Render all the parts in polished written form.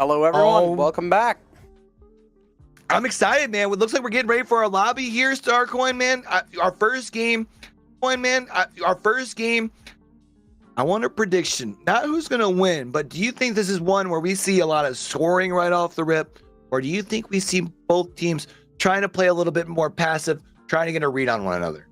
Hello, everyone. Oh. Welcome back. I'm excited, man. It looks like we're getting ready for our lobby here, Starcoin, man. Our first game. Our first game. I want a prediction. Not who's going to win, but do you think this is one where we see a lot of scoring right off the rip? Or do you think we see both teams trying to play a little bit more passive, trying to get a read on one another?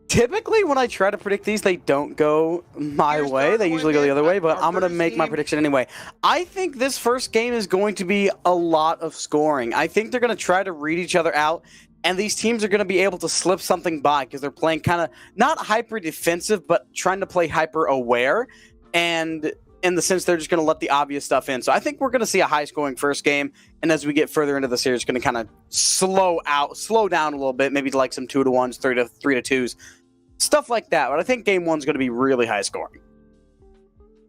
Typically, when I try to predict these, they don't go my way. They usually go the other way, but I'm going to make my prediction anyway. I think this first game is going to be a lot of scoring. I think they're going to try to read each other out, and these teams are going to be able to slip something by because they're playing kind of not hyper defensive, but trying to play hyper aware. And in the sense, they're just going to let the obvious stuff in. So I think we're going to see a high scoring first game. And as we get further into the series, it's going to kind of slow down a little bit, maybe to like some 2-1s, 3-2s. Stuff like that, but I think game one's going to be really high scoring.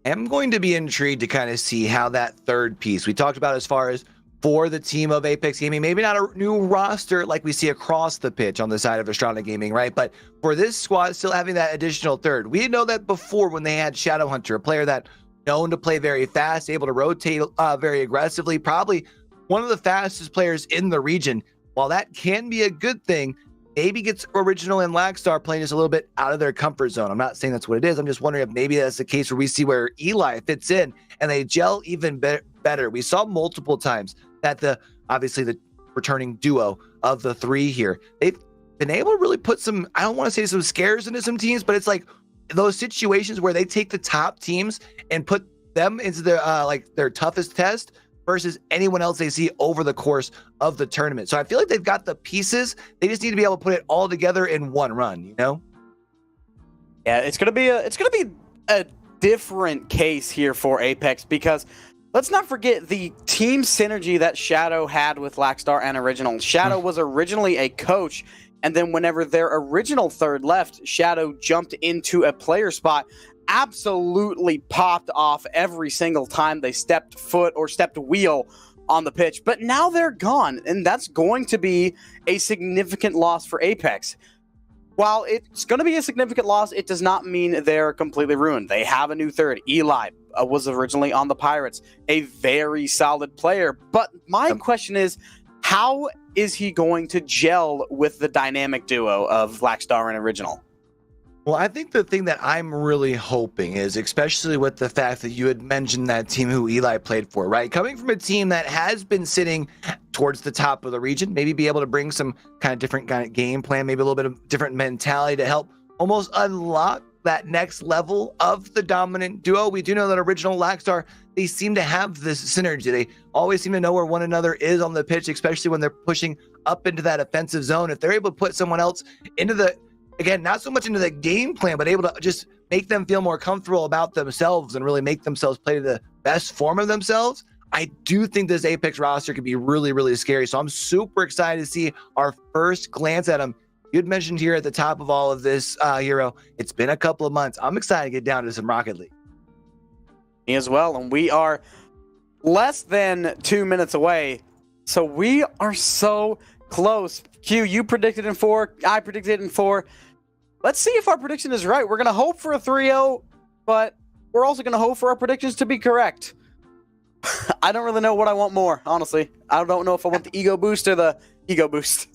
I'm going to be intrigued to kind of see how that third piece we talked about as far as for the team of Aipx Gaming, maybe not a new roster like we see across the pitch on the side of Astrana Gaming, right? But for this squad, still having that additional third. We know that before when they had Shadowhunter, a player that known to play very fast, able to rotate very aggressively, probably one of the fastest players in the region. While that can be a good thing, maybe gets Original and Lagstar playing just a little bit out of their comfort zone. I'm not saying that's what it is. I'm just wondering if maybe that's the case where we see where Eli fits in and they gel even better. We saw multiple times that obviously the returning duo of the three here, they've been able to really put some, I don't want to say some scares into some teams, but it's like those situations where they take the top teams and put them into their their toughest test versus anyone else they see over the course of the tournament. So I feel like they've got the pieces. They just need to be able to put it all together in one run, you know? Yeah, it's gonna be a different case here for Aipx because let's not forget the team synergy that Shadow had with Lagstar and Original. Shadow was originally a coach, and then whenever their original third left, Shadow jumped into a player spot, absolutely popped off every single time they stepped foot or stepped wheel on the pitch. But now they're gone, and that's going to be a significant loss for Aipx. While it's going to be a significant loss, it does not mean they're completely ruined. They have a new third. Eli was originally on the Pirates, a very solid player. But my question is, how is he going to gel with the dynamic duo of Lagstar and Original? Well, I think the thing that I'm really hoping is, especially with the fact that you had mentioned that team who Eli played for, right? Coming from a team that has been sitting towards the top of the region, maybe be able to bring some kind of different kind of game plan, maybe a little bit of different mentality to help almost unlock that next level of the dominant duo. We do know that Original Lagstar, they seem to have this synergy. They always seem to know where one another is on the pitch, especially when they're pushing up into that offensive zone. If they're able to put someone else into the, again, not so much into the game plan, but able to just make them feel more comfortable about themselves and really make themselves play to the best form of themselves, I do think this Aipx roster could be really, really scary. So I'm super excited to see our first glance at them. You'd mentioned here at the top of all of this, Hero, it's been a couple of months. I'm excited to get down to some Rocket League. Me as well, and we are less than 2 minutes away. So we are so close. Q, you predicted in 4. I predicted in 4. Let's see if our prediction is right. We're going to hope for a 3-0, but we're also going to hope for our predictions to be correct. I don't really know what I want more, honestly. I don't know if I want the ego boost or the ego boost.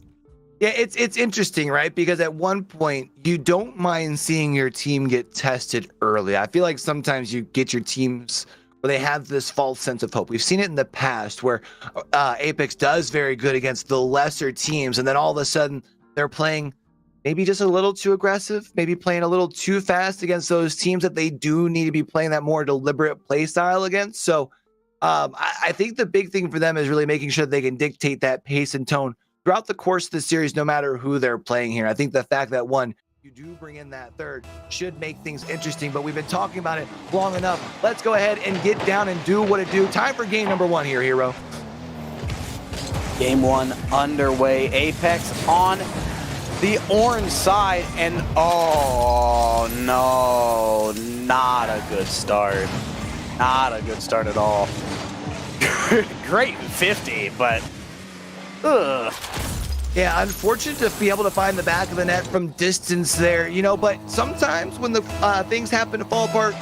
Yeah, it's interesting, right? Because at one point, you don't mind seeing your team get tested early. I feel like sometimes you get your teams where they have this false sense of hope. We've seen it in the past where Aipx does very good against the lesser teams, and then all of a sudden they're playing maybe just a little too aggressive, maybe playing a little too fast against those teams that they do need to be playing that more deliberate play style against. So I think the big thing for them is really making sure they can dictate that pace and tone throughout the course of the series, no matter who they're playing here. I think the fact that you do bring in that third should make things interesting, but we've been talking about it long enough. Let's go ahead and get down and do what it do. Time for game number 1 here, Hero. Game 1 underway. Aipx on the orange side, and oh no, not a good start. Not a good start at all. Great 50, but ugh. Yeah, unfortunate to be able to find the back of the net from distance there, you know, but sometimes when the things happen to fall apart,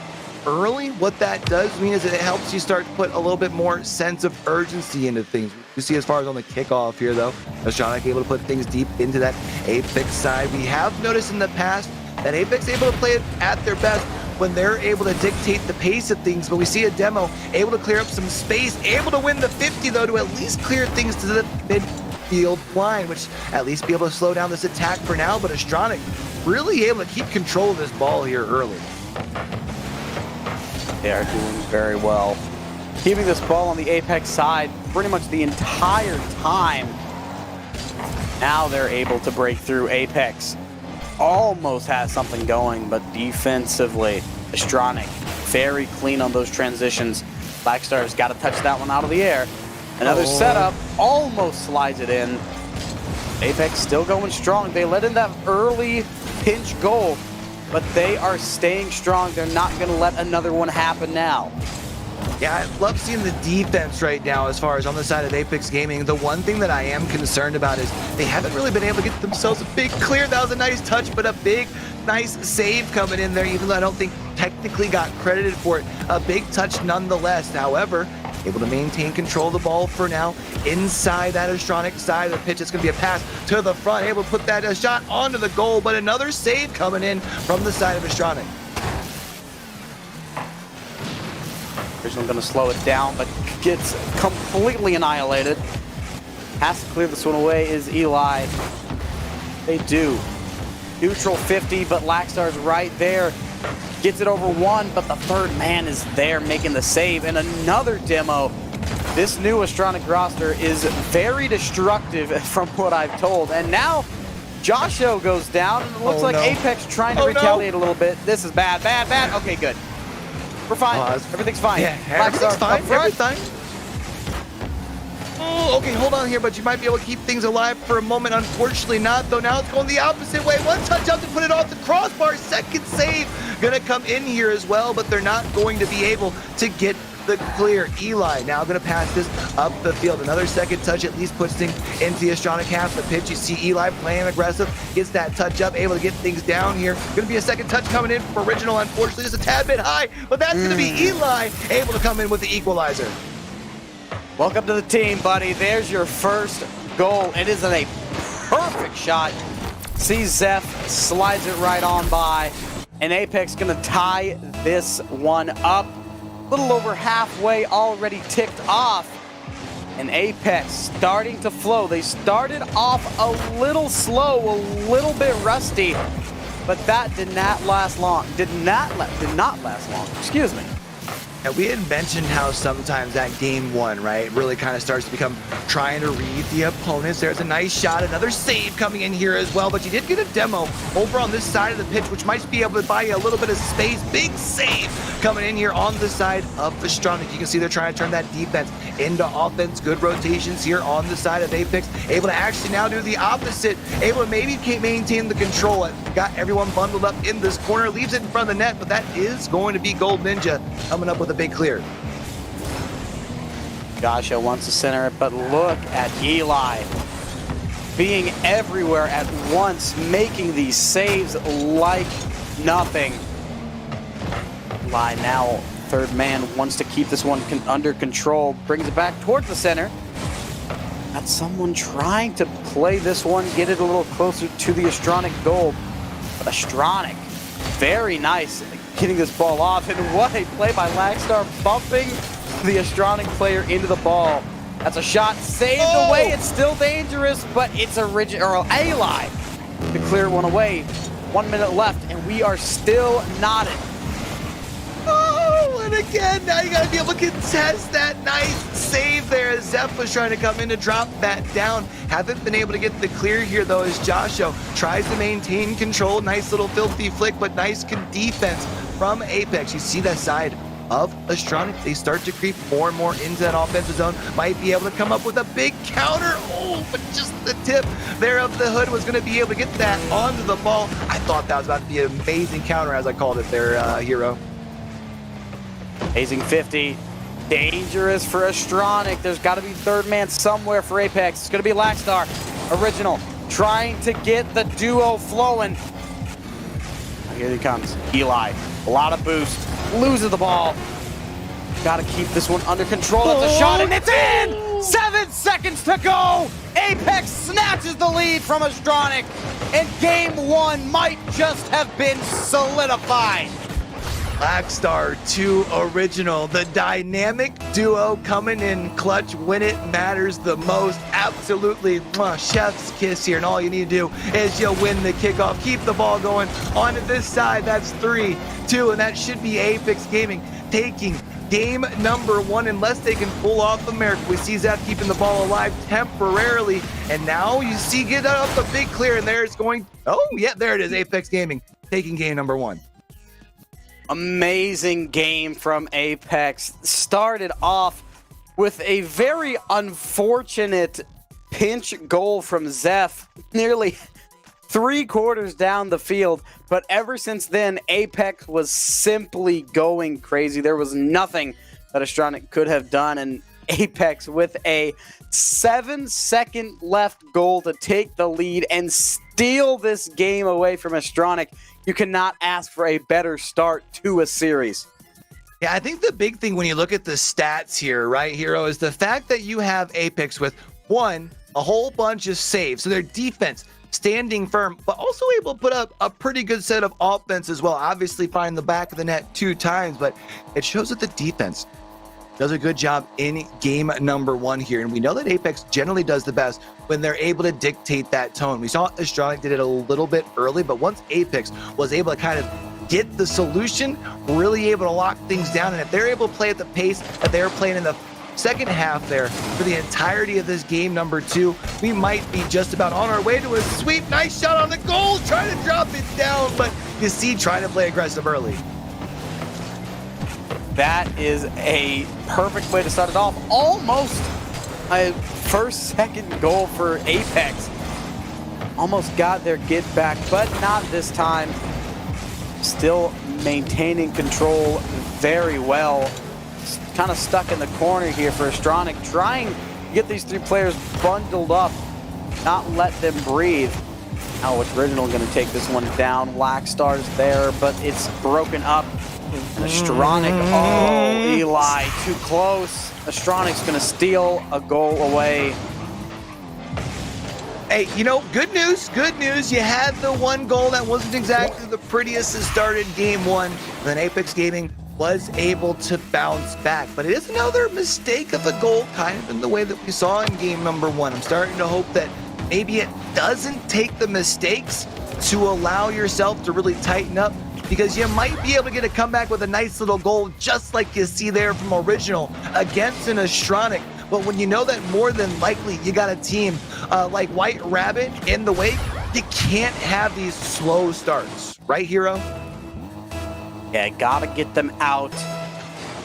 early, what that does mean is that it helps you start to put a little bit more sense of urgency into things. You see as far as on the kickoff here, though, Astronic able to put things deep into that Aipx side. We have noticed in the past that Aipx able to play it at their best when they're able to dictate the pace of things, but we see a demo able to clear up some space, able to win the 50, though, to at least clear things to the midfield line, which at least be able to slow down this attack for now, but Astronic really able to keep control of this ball here early. They are doing very well. Keeping this ball on the Aipx side pretty much the entire time. Now they're able to break through. Aipx almost has something going, but defensively, Astronic very clean on those transitions. Blackstar's got to touch that one out of the air. Another setup, almost slides it in. Aipx still going strong. They let in that early pinch goal, but they are staying strong. They're not going to let another one happen now. Yeah, I love seeing the defense right now as far as on the side of Aipx Gaming. The one thing that I am concerned about is they haven't really been able to get themselves a big clear. That was a nice touch, but a big, nice save coming in there, even though I don't think technically got credited for it. A big touch nonetheless. However, able to maintain control of the ball for now. Inside that Astronic side of the pitch, it's going to be a pass to the front. Able to put that shot onto the goal, but another save coming in from the side of Astronic. Original going to slow it down, but gets completely annihilated. Has to clear this one away is Eli. They do. Neutral 50, but Lackstar's right there. Gets it over one, but the third man is there making the save. And another demo. This new Astronic roster is very destructive from what I've told. And now Josho goes down, and it looks like Aipx trying to retaliate a little bit. This is bad, bad, bad. Okay, good. We're fine. Everything's fine. Yeah, everything's fine. Everything's fine. Oh, okay, hold on here, but you might be able to keep things alive for a moment. Unfortunately not, though. Now it's going the opposite way. One touch up to put it off the crossbar. Second save gonna come in here as well, but they're not going to be able to get the clear. Eli now gonna pass this up the field. Another second touch at least puts things into the Astronic half the pitch. You see Eli playing aggressive, gets that touch up, able to get things down here. Gonna be a second touch coming in for Original. Unfortunately, just a tad bit high, but that's gonna be Eli able to come in with the equalizer. Welcome to the team, buddy. There's your first goal. It is a perfect shot. See Zeph slides it right on by, and Aipx gonna tie this one up. A little over halfway already ticked off, and Aipx starting to flow. They started off a little slow, a little bit rusty, but that did not last long. Did not last long. Excuse me. And we had mentioned how sometimes that game one, right, really kind of starts to become trying to read the opponents. There's a nice shot, another save coming in here as well, but you did get a demo over on this side of the pitch, which might be able to buy you a little bit of space. Big save coming in here on the side of Astronic. You can see they're trying to turn that defense into offense. Good rotations here on the side of Aipx. Able to actually now do the opposite. Able to maybe maintain the control. Got everyone bundled up in this corner. Leaves it in front of the net, but that is going to be Gold Ninja coming up with a big clear. Josho wants to center it, but look at Eli being everywhere at once, making these saves like nothing. Eli now, third man, wants to keep this one under control, brings it back towards the center. Got someone trying to play this one, get it a little closer to the Astronic goal. But Astronic, very nice, getting this ball off, and what a play by Lackstar, bumping the Astronic player into the ball. That's a shot saved away. It's still dangerous, but it's Eli to clear one away. 1 minute left, and we are still knotted. Oh, and again, now you gotta be able to contest that nice save there as Zeph was trying to come in to drop that down. Haven't been able to get the clear here though as Josho tries to maintain control. Nice little filthy flick, but nice defense from Aipx. You see that side of Astronic, they start to creep more and more into that offensive zone. Might be able to come up with a big counter. Oh, but just the tip there of the hood was going to be able to get that onto the ball. I thought that was about to be an amazing counter, as I called it there, Hero. Amazing 50. Dangerous for Astronic. There's got to be third man somewhere for Aipx. It's going to be Lackstar. Original trying to get the duo flowing. Here he comes. Eli. A lot of boost. loses the ball. Gotta keep this one under control. That's a shot, and it's in! 7 seconds to go! Aipx snatches the lead from Astronic, and game one might just have been solidified. Blackstar to Original, the dynamic duo coming in clutch when it matters the most. Absolutely chef's kiss here, and all you need to do is you win the kickoff. Keep the ball going. On to this side, that's 3-2, and that should be Aipx Gaming taking game number one, unless they can pull off the miracle. We see Zeph keeping the ball alive temporarily, and now you see get up the big clear, and there it's going. Oh, yeah, there it is. Aipx Gaming taking game number one. Amazing game from Aipx. Started off with a very unfortunate pinch goal from Zeph, nearly 3/4 down the field. But ever since then, Aipx was simply going crazy. There was nothing that Astronic could have done, and Aipx with a 7-second left goal to take the lead and steal this game away from Astronic. You cannot ask for a better start to a series. Yeah, I think the big thing when you look at the stats here, right, Hero, is the fact that you have Aipx with, one, a whole bunch of saves. So their defense standing firm, but also able to put up a pretty good set of offense as well. Obviously, find the back of the net 2 times, but it shows that the defense does a good job in game number one here. And we know that Aipx generally does the best when they're able to dictate that tone. We saw Astronic did it a little bit early, but once Aipx was able to kind of get the solution, really able to lock things down, and if they're able to play at the pace that they're playing in the second half there for the entirety of this game number two, we might be just about on our way to a sweep. Nice shot on the goal, trying to drop it down, but you see trying to play aggressive early. That is a perfect way to start it off. Almost a first-second goal for Aipx. Almost got their get back, but not this time. Still maintaining control very well. Kind of stuck in the corner here for Astronic, trying to get these 3 players bundled up, not let them breathe. Now Original going to take this one down. Blackstar's there, but it's broken up. Astronic, oh, Eli, too close. Astronic's going to steal a goal away. Hey, you know, good news. You had the one goal that wasn't exactly the prettiest that started game one. Then Aipx Gaming was able to bounce back. But it is another mistake of a goal, kind of in the way that we saw in game number one. I'm starting to hope that maybe it doesn't take the mistakes to allow yourself to really tighten up, because you might be able to get a comeback with a nice little goal, just like you see there from Original against an Astronic. But when you know that more than likely you got a team like White Rabbit in the wake, you can't have these slow starts. Right, Hero? Yeah, gotta get them out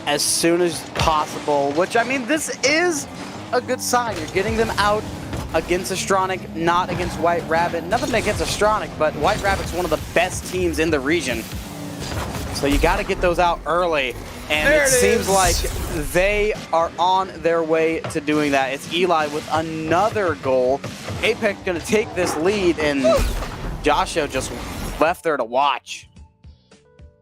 as soon as possible, which, I mean, this is a good sign. You're getting them out against Astronic, not against White Rabbit. Nothing against Astronic, but White Rabbit's one of the best teams in the region. So you got to get those out early, and it seems like they are on their way to doing that. It's Eli with another goal. Aipx going to take this lead, and Joshua just left there to watch.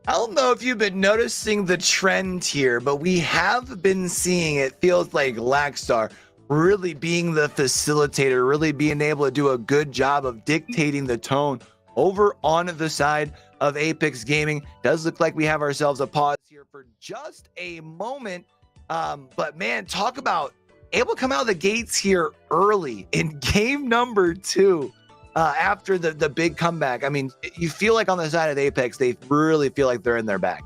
I don't know if you've been noticing the trend here, but we have been seeing, it feels like Blackstar really being the facilitator, really being able to do a good job of dictating the tone over on the side of Aipx Gaming. Does look like we have ourselves a pause here for just a moment. But man, talk about able to come out of the gates here early in game number two after the big comeback. I mean, you feel like on the side of Aipx, they really feel like they're in their bag.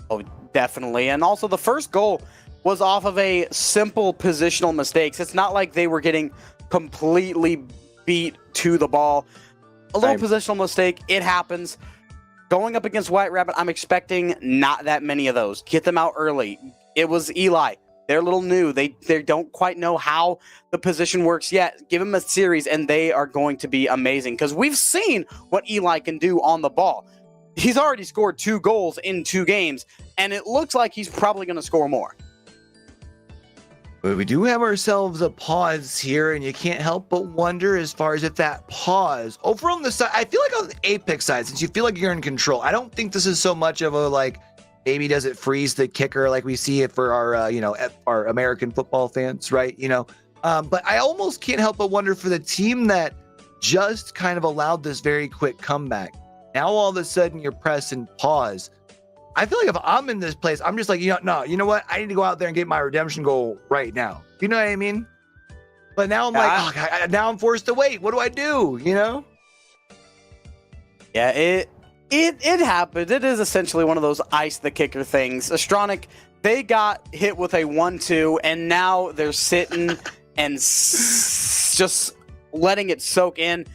Oh, definitely. And also the first goal was off of a simple positional mistakes. It's not like they were getting completely beat to the ball. A little positional mistake, it happens. Going up against White Rabbit, I'm expecting not that many of those. Get them out early. It was Eli. They're a little new. They don't quite know how the position works yet. Give them a series, and they are going to be amazing, because we've seen what Eli can do on the ball. He's already scored 2 goals in 2 games, and it looks like he's probably going to score more. But we do have ourselves a pause here, and you can't help but wonder as far as if that pause over on the side, I feel like on the Aipx side, since you feel like you're in control, I don't think this is so much of a like Maybe does it freeze the kicker like we see it for our, our American football fans, right? But I almost can't help but wonder for the team that just kind of allowed this very quick comeback. Now all of a sudden you're pressing pause. I feel like if I'm in this place, I'm just like, you know what? I need to go out there and get my redemption goal right now. You know what I mean? But now I'm now I'm forced to wait. What do I do? Yeah, it happened. It is essentially one of those ice the kicker things. Astronic, they got hit with a 1-2, and now they're sitting and just letting it soak in.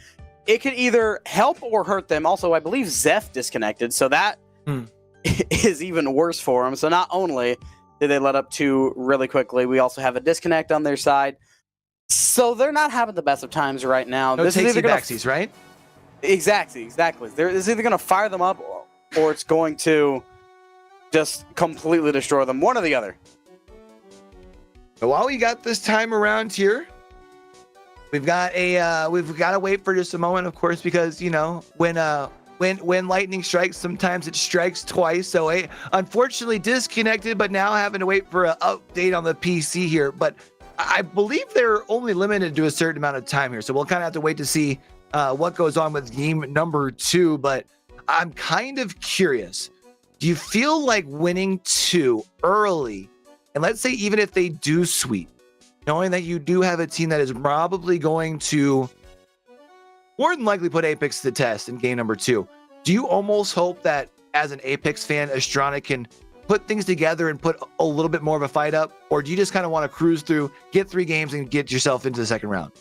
It could either help or hurt them. Also, I believe Zeph disconnected, so that is even worse for them. So not only did they let up 2 really quickly, we also have a disconnect on their side. So they're not having the best of times right now. No takesy backsies, right? Exactly. It's either going to fire them up or it's going to just completely destroy them. One or the other. So while we got this time around here, we've got to wait for just a moment, of course, because when lightning strikes, sometimes it strikes twice. So unfortunately disconnected, but now having to wait for an update on the PC here. But I believe they're only limited to a certain amount of time here. So we'll kind of have to wait to see what goes on with game number 2. But I'm kind of curious. Do you feel like winning 2 early, and let's say even if they do sweep, knowing that you do have a team that is probably going to more than likely put Aipx to the test in game number 2, do you almost hope that as an Aipx fan, Astronic can put things together and put a little bit more of a fight up? Or do you just kind of want to cruise through, get 3 games and get yourself into the second round?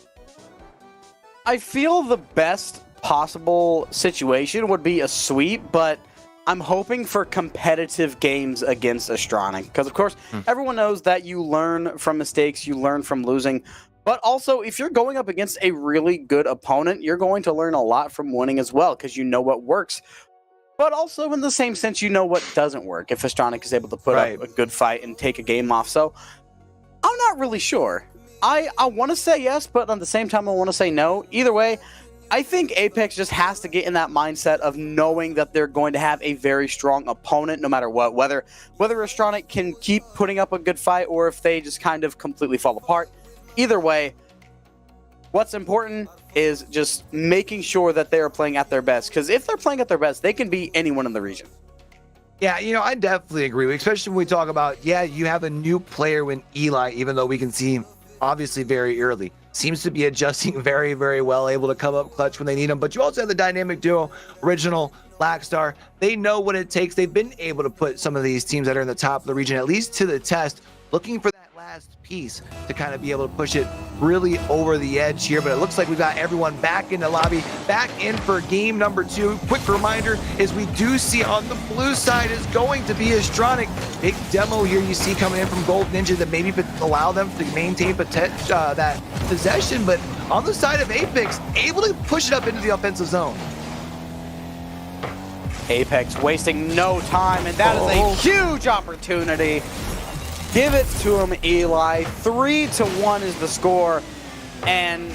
I feel the best possible situation would be a sweep, but I'm hoping for competitive games against Astronic. Because, of course, everyone knows that you learn from mistakes, you learn from losing. But also, if you're going up against a really good opponent, you're going to learn a lot from winning as well, because you know what works. But also, in the same sense, you know what doesn't work if Astronic is able to put up a good fight and take a game off. So, I'm not really sure. I want to say yes, but at the same time, I want to say no. Either way, I think Aipx just has to get in that mindset of knowing that they're going to have a very strong opponent no matter what. Whether Astronic can keep putting up a good fight or if they just kind of completely fall apart. Either way, what's important is just making sure that they are playing at their best. Because if they're playing at their best, they can beat anyone in the region. Yeah, I definitely agree. Especially when we talk about, you have a new player in Eli, even though we can see him obviously very early. Seems to be adjusting very, very well, able to come up clutch when they need him. But you also have the dynamic duo, Original, Blackstar. They know what it takes. They've been able to put some of these teams that are in the top of the region, at least to the test, looking for that last piece to kind of be able to push it really over the edge here. But it looks like we've got everyone back in the lobby, back in for game number 2. Quick reminder is we do see on the blue side is going to be Astronic. Big demo here you see coming in from Gold Ninja that maybe allow them to maintain that possession. But on the side of Aipx, able to push it up into the offensive zone. Aipx wasting no time, and that is a huge opportunity. Give it to him, Eli. 3-1 is the score. And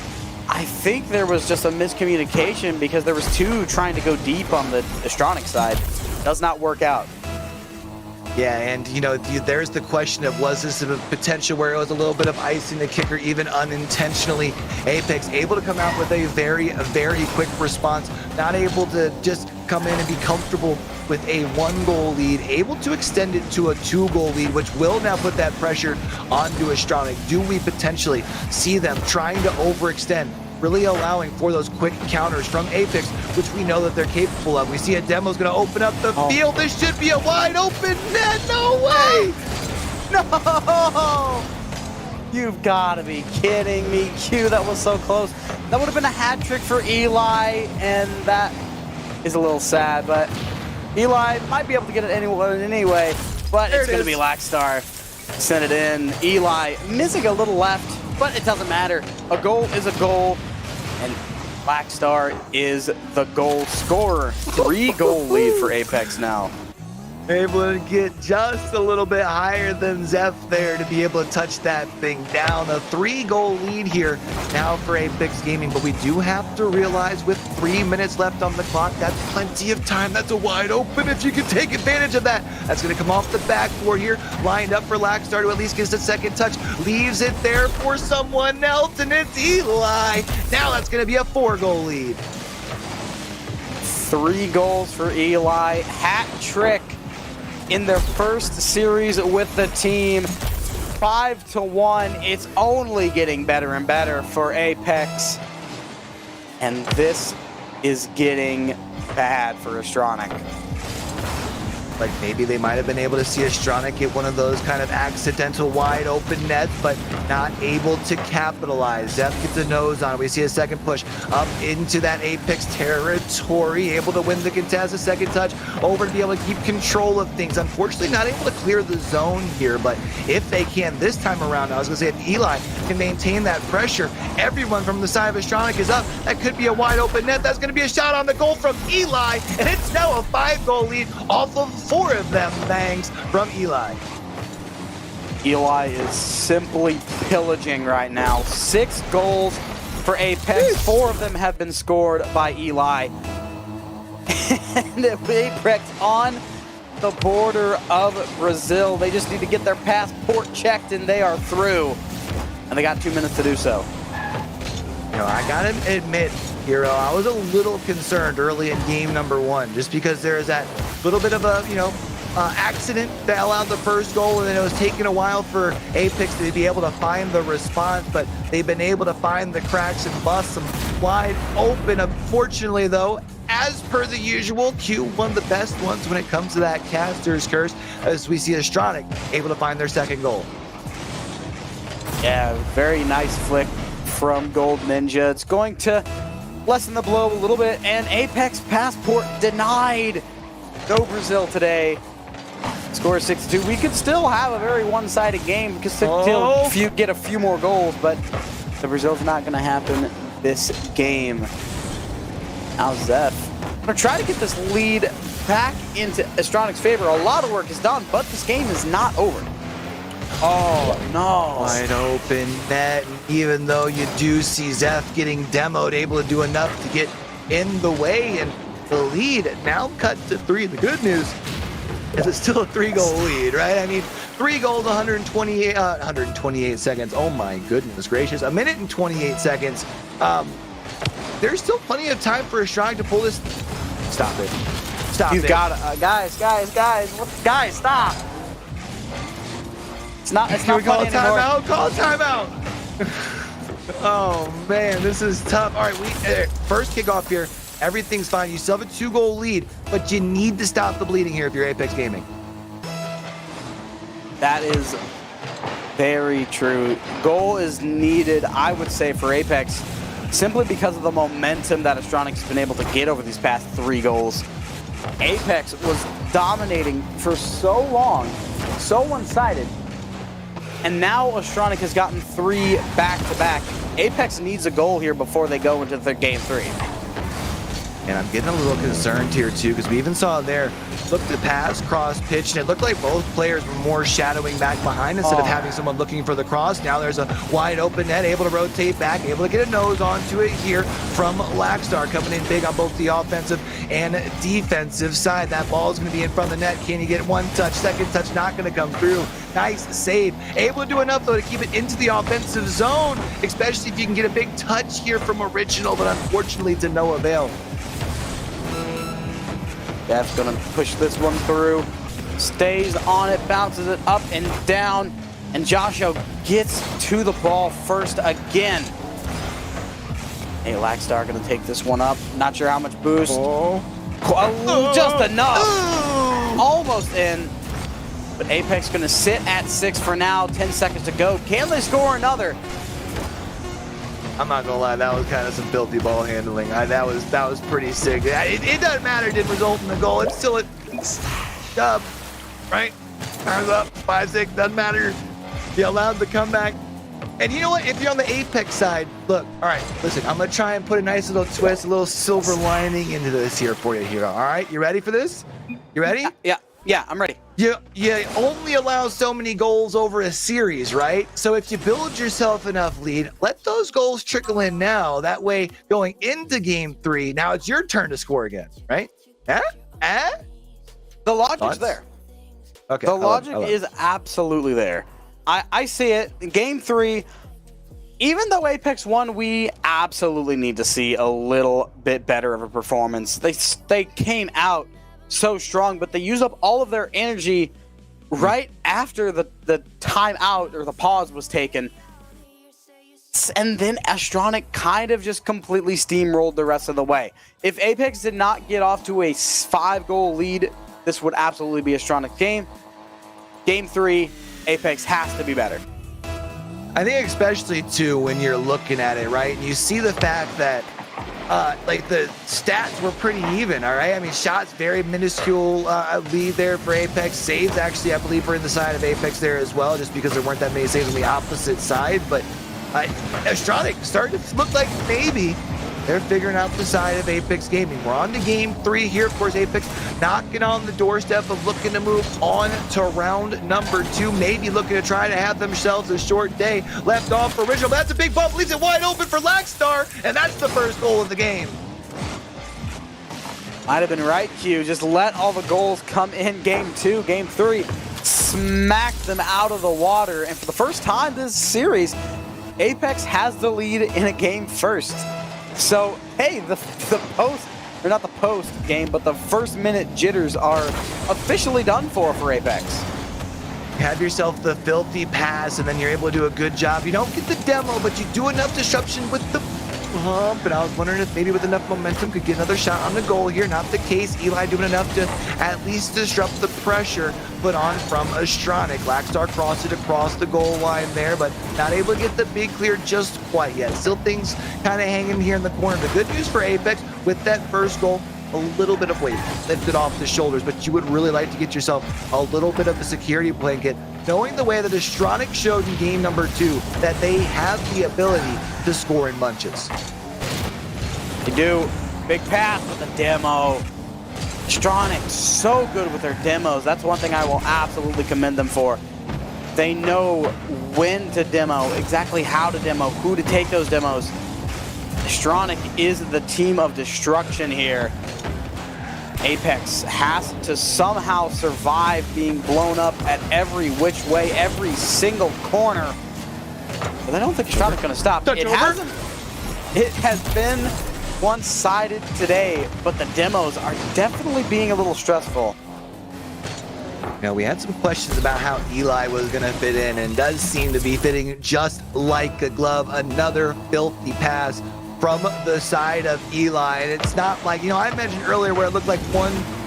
I think there was just a miscommunication because there was 2 trying to go deep on the Astronic side. Does not work out. Yeah, and there's the question of, was this a potential where it was a little bit of icing the kicker, even unintentionally? Aipx able to come out with a very, very quick response, not able to just come in and be comfortable with a 1-goal lead, able to extend it to a 2-goal lead, which will now put that pressure onto Astronic. Do we potentially see them trying to overextend, really allowing for those quick counters from Aipx, which we know that they're capable of? We see a demo's going to open up the field. This should be a wide open net. No way! No! You've got to be kidding me, Q. That was so close. That would have been a hat trick for Eli, and that is a little sad, but Eli might be able to get it anyway, but it's going to be Blackstar. Send it in. Eli missing a little left, but it doesn't matter. A goal is a goal, and Blackstar is the goal scorer. 3-goal lead for Aipx now. Able to get just a little bit higher than Zeph there to be able to touch that thing down. A 3-goal lead here now for Aipx Gaming, but we do have to realize with 3 minutes left on the clock, that's plenty of time. That's a wide open if you can take advantage of that. That's going to come off the back four here, lined up for Laxstar to at least get a second touch. Leaves it there for someone else, and it's Eli. Now that's going to be a 4-goal lead. 3 goals for Eli. Hat trick in their first series with the team. 5-1. It's only getting better and better for Aipx. And this is getting bad for Astronic. Like maybe they might have been able to see Astronic get one of those kind of accidental wide open nets, but not able to capitalize. Zeph gets a nose on it. We see a second push up into that Aipx territory, able to win the contest, a second touch over to be able to keep control of things. Unfortunately, not able to clear the zone here, but if they can this time around, I was gonna say if Eli can maintain that pressure, everyone from the side of Astronic is up. That could be a wide open net. That's gonna be a shot on the goal from Eli, and it's now a 5-goal lead off of 4 of them bangs from Eli. Eli is simply pillaging right now. 6 goals for Aipx. 4 of them have been scored by Eli. And Aipx on the border of Brazil. They just need to get their passport checked and they are through. And they got 2 minutes to do so. You know, I gotta admit, Hero, I was a little concerned early in game number 1, just because there is that little bit of a, accident that allowed the first goal, and then it was taking a while for Aipx to be able to find the response, but they've been able to find the cracks and bust them wide open. Unfortunately, though, as per the usual, Q, one of the best ones when it comes to that caster's curse, as we see Astronic able to find their second goal. Yeah, very nice flick from Gold Ninja. It's going to lessen the blow a little bit, and Aipx passport denied. Go Brazil today. Score 6-2. We could still have a very one-sided game because still get a few more goals, but the Brazil's not going to happen this game. Now Zeph going to try to get this lead back into Astronic's favor. A lot of work is done, but this game is not over. Oh, no. Wide open net. Even though you do see Zeph getting demoed, able to do enough to get in the way, and the lead now cut to 3. The good news is it's still a 3-goal lead, right? I mean, 3 goals, 128 seconds. Oh my goodness gracious. 1 minute and 28 seconds. There's still plenty of time for Astronic to pull this. Stop it. Stop it. You've got it. Guys. Guys, stop. It's not Can we call a funny anymore. timeout? Call a timeout. Oh man, this is tough. All right, first kickoff here. Everything's fine. You still have a 2-goal lead, but you need to stop the bleeding here if you're Aipx Gaming. That is very true. Goal is needed, I would say, for Aipx, simply because of the momentum that Astronic's been able to get over these past 3 goals. Aipx was dominating for so long, so one-sided, and now Astronic has gotten 3 back-to-back. Aipx needs a goal here before they go into their game 3. And I'm getting a little concerned here too, because we even saw there, look to pass, cross pitch, and it looked like both players were more shadowing back behind instead of having someone looking for the cross. Now there's a wide open net, able to rotate back, able to get a nose onto it here from Laxstar, coming in big on both the offensive and defensive side. That ball is going to be in front of the net. Can you get 1 touch? Second touch not going to come through. Nice save. Able to do enough, though, to keep it into the offensive zone, especially if you can get a big touch here from Original, but unfortunately to no avail. Jeff's gonna push this one through, stays on it, bounces it up and down, and Joshua gets to the ball first again. Hey, Laxstar gonna take this one up. Not sure how much boost. Just enough. Almost in. But Aipx gonna sit at 6 for now. 10 seconds to go. Can they score another? I'm not gonna lie, that was kind of some filthy ball handling. That was pretty sick. It doesn't matter, it didn't result in the goal. It's still a dub, right? Time's up, 5-6, doesn't matter. You allowed the comeback. And you know what? If you're on the Aipx side, look, all right, listen, I'm gonna try and put a nice little twist, a little silver lining into this here for you, Hero. All right, you ready for this? You ready? Yeah. Yeah, I'm ready. You only allow so many goals over a series, right? So if you build yourself enough lead, let those goals trickle in now. That way, going into game 3, now it's your turn to score again, right? The logic's Thoughts? there. Okay. The logic is absolutely there. I see it. In game 3, even though Aipx won, we absolutely need to see a little bit better of a performance. They came out so strong, but they used up all of their energy right after the timeout or the pause was taken. And then Astronic kind of just completely steamrolled the rest of the way. If Aipx did not get off to a 5-goal lead, this would absolutely be Astronic's game. Game 3, Aipx has to be better. I think especially too when you're looking at it, right? And you see the fact that like the stats were pretty even, all right? I mean, shots very minuscule lead there for Aipx. Saves actually, I believe, were in the side of Aipx there as well, just because there weren't that many saves on the opposite side. But Astronic starting to look like maybe they're figuring out the side of Aipx Gaming. We're on to game 3 here. Of course, Aipx knocking on the doorstep of looking to move on to round number 2. Maybe looking to try to have themselves a short day left off for Original. But that's a big bump, leaves it wide open for Lackstar, and that's the first goal of the game. Might have been right, Q. Just let all the goals come in game 2, game 3. Smack them out of the water. And for the first time this series, Aipx has the lead in a game first. So, hey, the post, or not the post game, but the first minute jitters are officially done for Aipx. You have yourself the filthy pass, and then you're able to do a good job. You don't get the demo, but you do enough disruption with the pump, and I was wondering if maybe with enough momentum could get another shot on the goal here. Not the case. Eli doing enough to at least disrupt the pressure put on from Astronic. Lackstar crossed it across the goal line there, but not able to get the big clear just quite yet. Still things kind of hanging here in the corner. The good news for Aipx with that first goal, a little bit of weight lifted off the shoulders, but you would really like to get yourself a little bit of a security blanket, knowing the way that Astronic showed in game number 2 that they have the ability to score in bunches. They do. Big pass with a demo. Astronic, so good with their demos. That's one thing I will absolutely commend them for. They know when to demo, exactly how to demo, who to take those demos. Astronic is the team of destruction here. Aipx has to somehow survive being blown up at every which way, every single corner. But I don't think Astronic going to stop. It has been one-sided today, but the demos are definitely being a little stressful. Now, we had some questions about how Eli was going to fit in, and does seem to be fitting just like a glove. Another filthy pass from the side of Eli, and it's not like, you know, I mentioned earlier where it looked like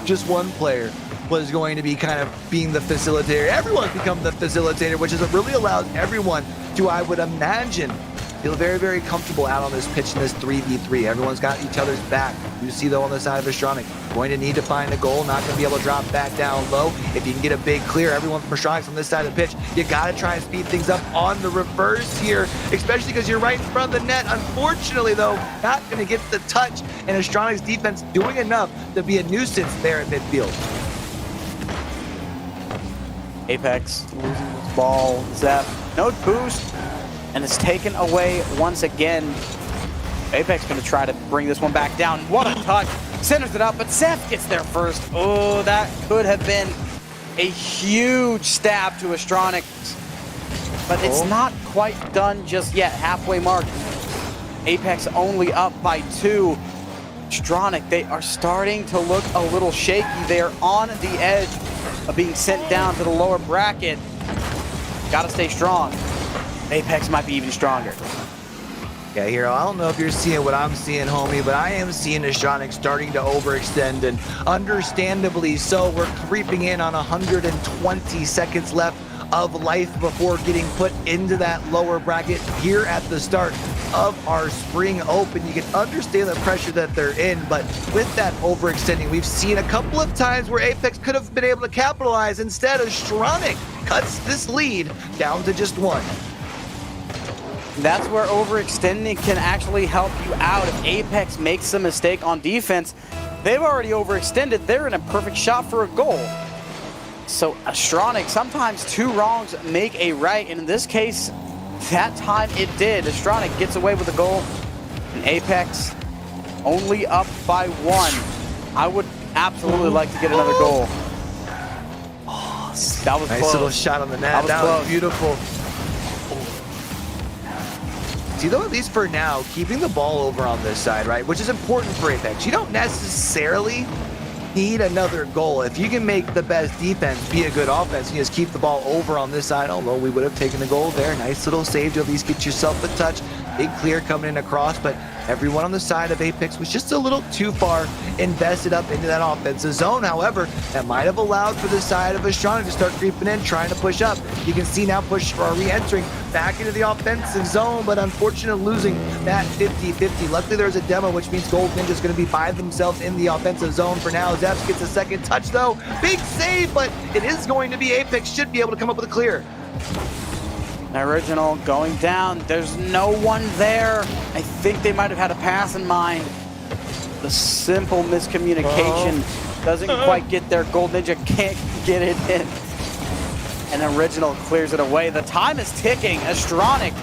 just one player was going to be kind of being the facilitator. Everyone's become the facilitator, which is, it really allows everyone to, I would imagine, feel very, very comfortable out on this pitch in this 3v3. Everyone's got each other's back. You see, though, on the side of Astronic, going to need to find a goal, not going to be able to drop back down low. If you can get a big clear, everyone from Astronic's on this side of the pitch, you got to try and speed things up on the reverse here, especially because you're right in front of the net. Unfortunately, though, not going to get the touch, and Astronic's defense doing enough to be a nuisance there at midfield. Aipx losing this ball. Zep, no boost. And it's taken away once again. Aipx going to try to bring this one back down. What a touch. Centers it up, but Seth gets there first. Oh, that could have been a huge stab to Astronic. But it's not quite done just yet. Halfway mark. Aipx only up by 2. Astronic, they are starting to look a little shaky. They are on the edge of being sent down to the lower bracket. Got to stay strong. Aipx might be even stronger. Yeah, Hero, I don't know if you're seeing what I'm seeing, homie, but I am seeing Astronic starting to overextend, and understandably so. We're creeping in on 120 seconds left of life before getting put into that lower bracket here at the start of our spring open. You can understand the pressure that they're in, but with that overextending, we've seen a couple of times where Aipx could have been able to capitalize. Instead, Astronic cuts this lead down to just 1. That's where overextending can actually help you out. If Aipx makes a mistake on defense, they've already overextended. They're in a perfect shot for a goal. So Astronic, sometimes 2 wrongs make a right, and in this case, that time it did. Astronic gets away with the goal, and Aipx only up by 1. I would absolutely like to get another goal. Oh, that was nice close. Little shot on the net. That was beautiful. See, though, at least for now, keeping the ball over on this side, right, which is important for Aipx. You don't necessarily need another goal. If you can make the best defense be a good offense, you just keep the ball over on this side, although we would have taken the goal there. Nice little save to at least get yourself a touch. Big clear coming in across, but everyone on the side of Aipx was just a little too far invested up into that offensive zone. However, that might have allowed for the side of Astronic to start creeping in, trying to push up. You can see now push for re-entering back into the offensive zone, but unfortunately losing that 50-50. Luckily there's a demo, which means Gold Ninja's going to be by themselves in the offensive zone for now. Zeps gets a second touch though. Big save, but it is going to be Aipx, should be able to come up with a clear. Original going down. There's no one there. I think they might have had a pass in mind. The simple miscommunication doesn't quite get there. Gold Ninja can't get it in. And Original clears it away. The time is ticking. Astronic,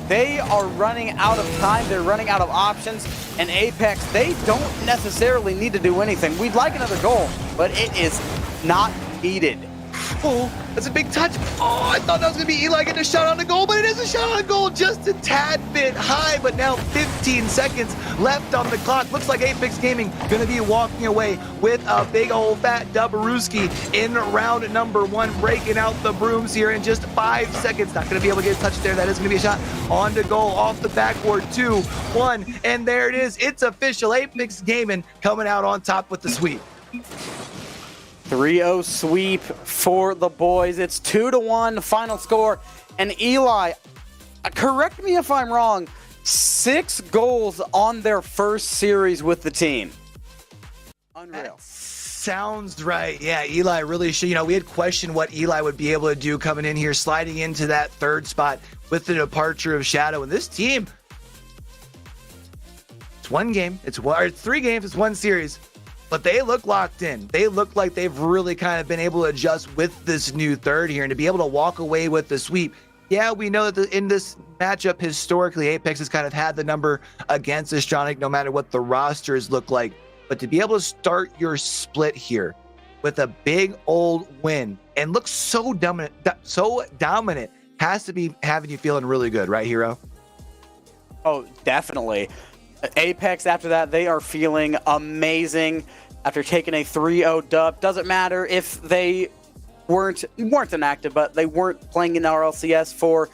they are running out of time. They're running out of options. And Aipx, they don't necessarily need to do anything. We'd like another goal, but it is not needed. Oh, that's a big touch. Oh, I thought that was going to be Eli getting a shot on the goal, but it is a shot on goal, just a tad bit high, but now 15 seconds left on the clock. Looks like Aipx Gaming going to be walking away with a big old fat Dubberooski in round number 1, breaking out the brooms here in just 5 seconds. Not going to be able to get a touch there. That is going to be a shot on the goal off the backboard. 2-1, and there it is. It's official. Aipx Gaming coming out on top with the sweep. 3-0 sweep for the boys. It's 2-1 final score. And Eli, correct me if I'm wrong, 6 goals on their first series with the team. Unreal. That sounds right. Yeah, Eli really should. You know, we had questioned what Eli would be able to do coming in here, sliding into that 3rd spot with the departure of Shadow. And this team, it's 1 game. It's 3 games. It's 1 series. But they look locked in. They look like they've really kind of been able to adjust with this new 3rd here and to be able to walk away with the sweep. Yeah, we know that in this matchup, historically, Aipx has kind of had the number against Astronic no matter what the rosters look like. But to be able to start your split here with a big old win and look so dominant, has to be having you feeling really good, right, Hero? Oh, definitely. Aipx, after that, they are feeling amazing after taking a 3-0 dub. Doesn't matter if they weren't inactive, but they weren't playing in Rlcs for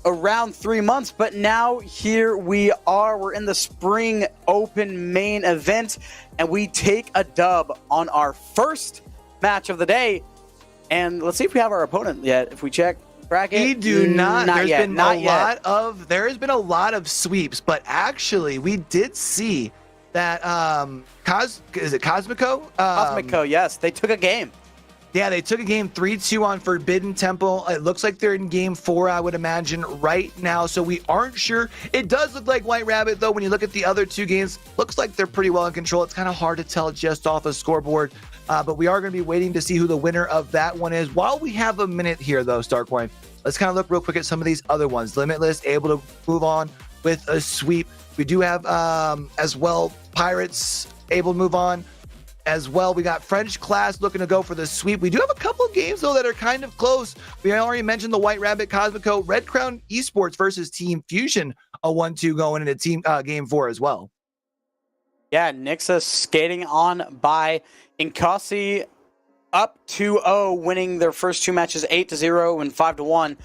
around 3 months. But now here we are. We're in the Spring Open main event, and we take a dub on our first match of the day. And let's see if we have our opponent yet. If we check bracket, we do not. There's yet. been there has been a lot of sweeps, but actually we did see that is it Cosmico? Cosmico, yes, they took a game. Yeah, they took a game 3-2 on Forbidden Temple. It looks like they're in game 4, I would imagine, right now. So we aren't sure. It does look like White Rabbit, though, when you look at the other 2 games. Looks like they're pretty well in control. It's kind of hard to tell just off a scoreboard. But we are going to be waiting to see who the winner of that one is. While we have a minute here, though, Starcoin, let's kind of look real quick at some of these other ones. Limitless, able to move on with a sweep. We do have, as well, Pirates able to move on. As well, we got French Class looking to go for the sweep. We do have a couple of games, though, that are kind of close. We already mentioned the White Rabbit, Cosmico, Red Crown Esports versus Team Fusion, a 1-2 going into team game 4 as well. Yeah, Nixa skating on by Inkasi, up 2-0, winning their first 2 matches 8-0 and 5-1.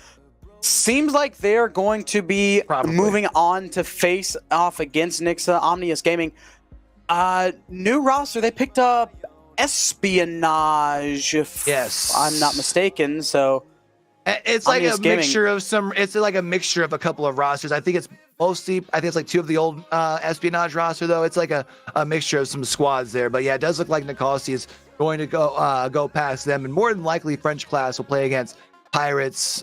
Seems like they're going to be moving on to face off against Nixa. Omnius Gaming. New roster, they picked up Espionage, if I'm not mistaken. So it's like a mixture of it's like a mixture of a couple of rosters. I think it's like 2 of the old Espionage roster, though. It's like a mixture of some squads there. But yeah, it does look like Nikossi is going to go past them, and more than likely French Class will play against Pirates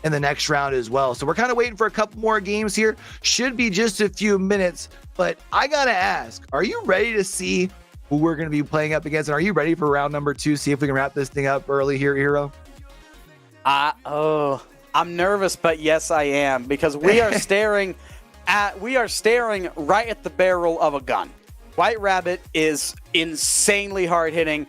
in the next round as well. So we're kind of waiting for a couple more games here. Should be just a few minutes, but I gotta ask, are you ready to see who we're going to be playing up against. And are you ready for round number 2? See if we can wrap this thing up early here, Hero. I'm nervous, but yes, I am, because we are staring right at the barrel of a gun. White Rabbit is insanely hard hitting.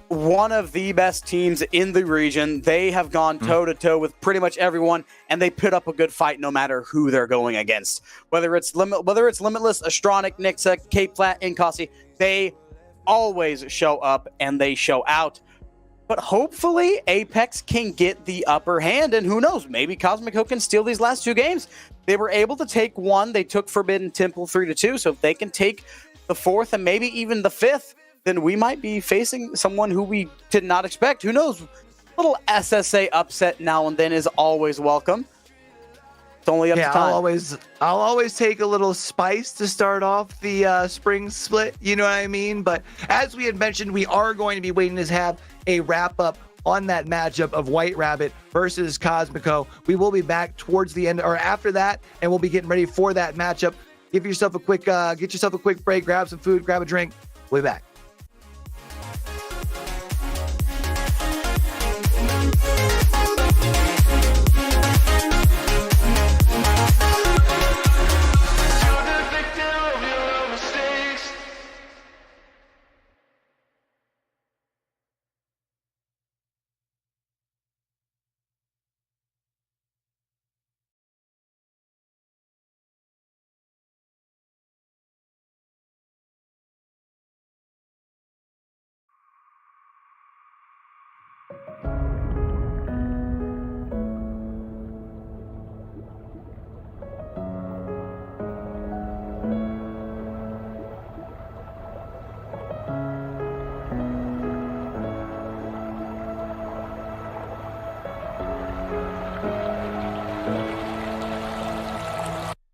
One of the best teams in the region. They have gone toe-to-toe with pretty much everyone, and they put up a good fight no matter who they're going against. Whether it's Limitless, Astronic, Nixa, K-Plat, Inkasi, they always show up and they show out. But hopefully Aipx can get the upper hand, and who knows, maybe Cosmico can steal these last 2 games. They were able to take 1. They took Forbidden Temple 3-2, so if they can take the 4th and maybe even the 5th, then we might be facing someone who we did not expect. Who knows? A little SSA upset now and then is always welcome. It's only up to time. I'll always take a little spice to start off the spring split. You know what I mean? But as we had mentioned, we are going to be waiting to have a wrap up on that matchup of White Rabbit versus Cosmico. We will be back towards the end or after that, and we'll be getting ready for that matchup. Get yourself a quick break, grab some food, grab a drink. We'll be back.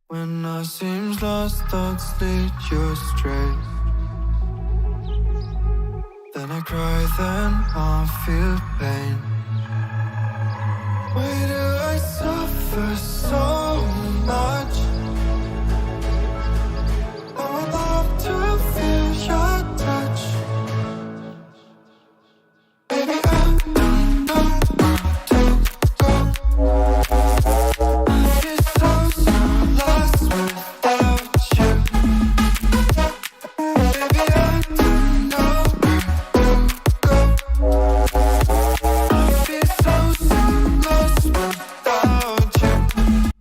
When I seems lost, thoughts lead you astray. Then I cry, then I feel pain. Why do I suffer so much? I would love to feel your touch. Baby, I don't know where to go. I feel so lost without you. Baby, I don't know where to go. I feel so lost without you.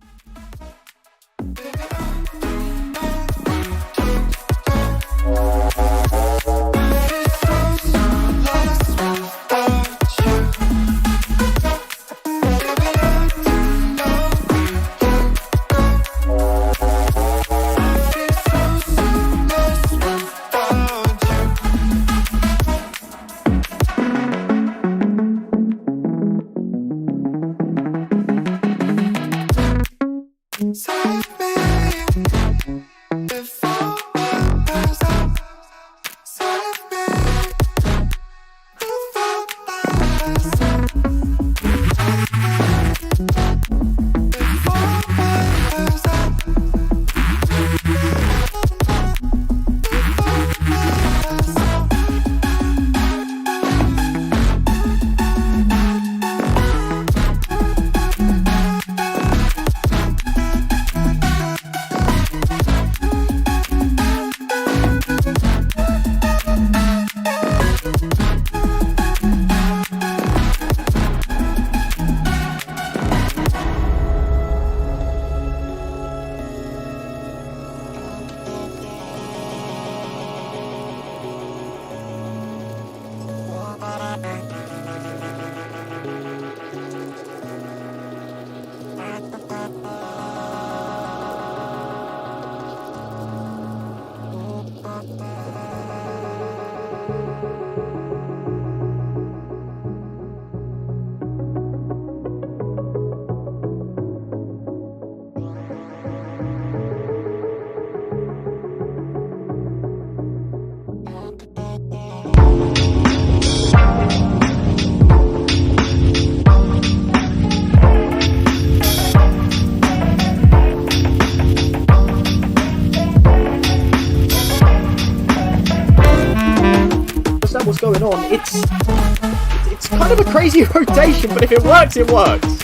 on. It's kind of a crazy rotation, but if it works, it works.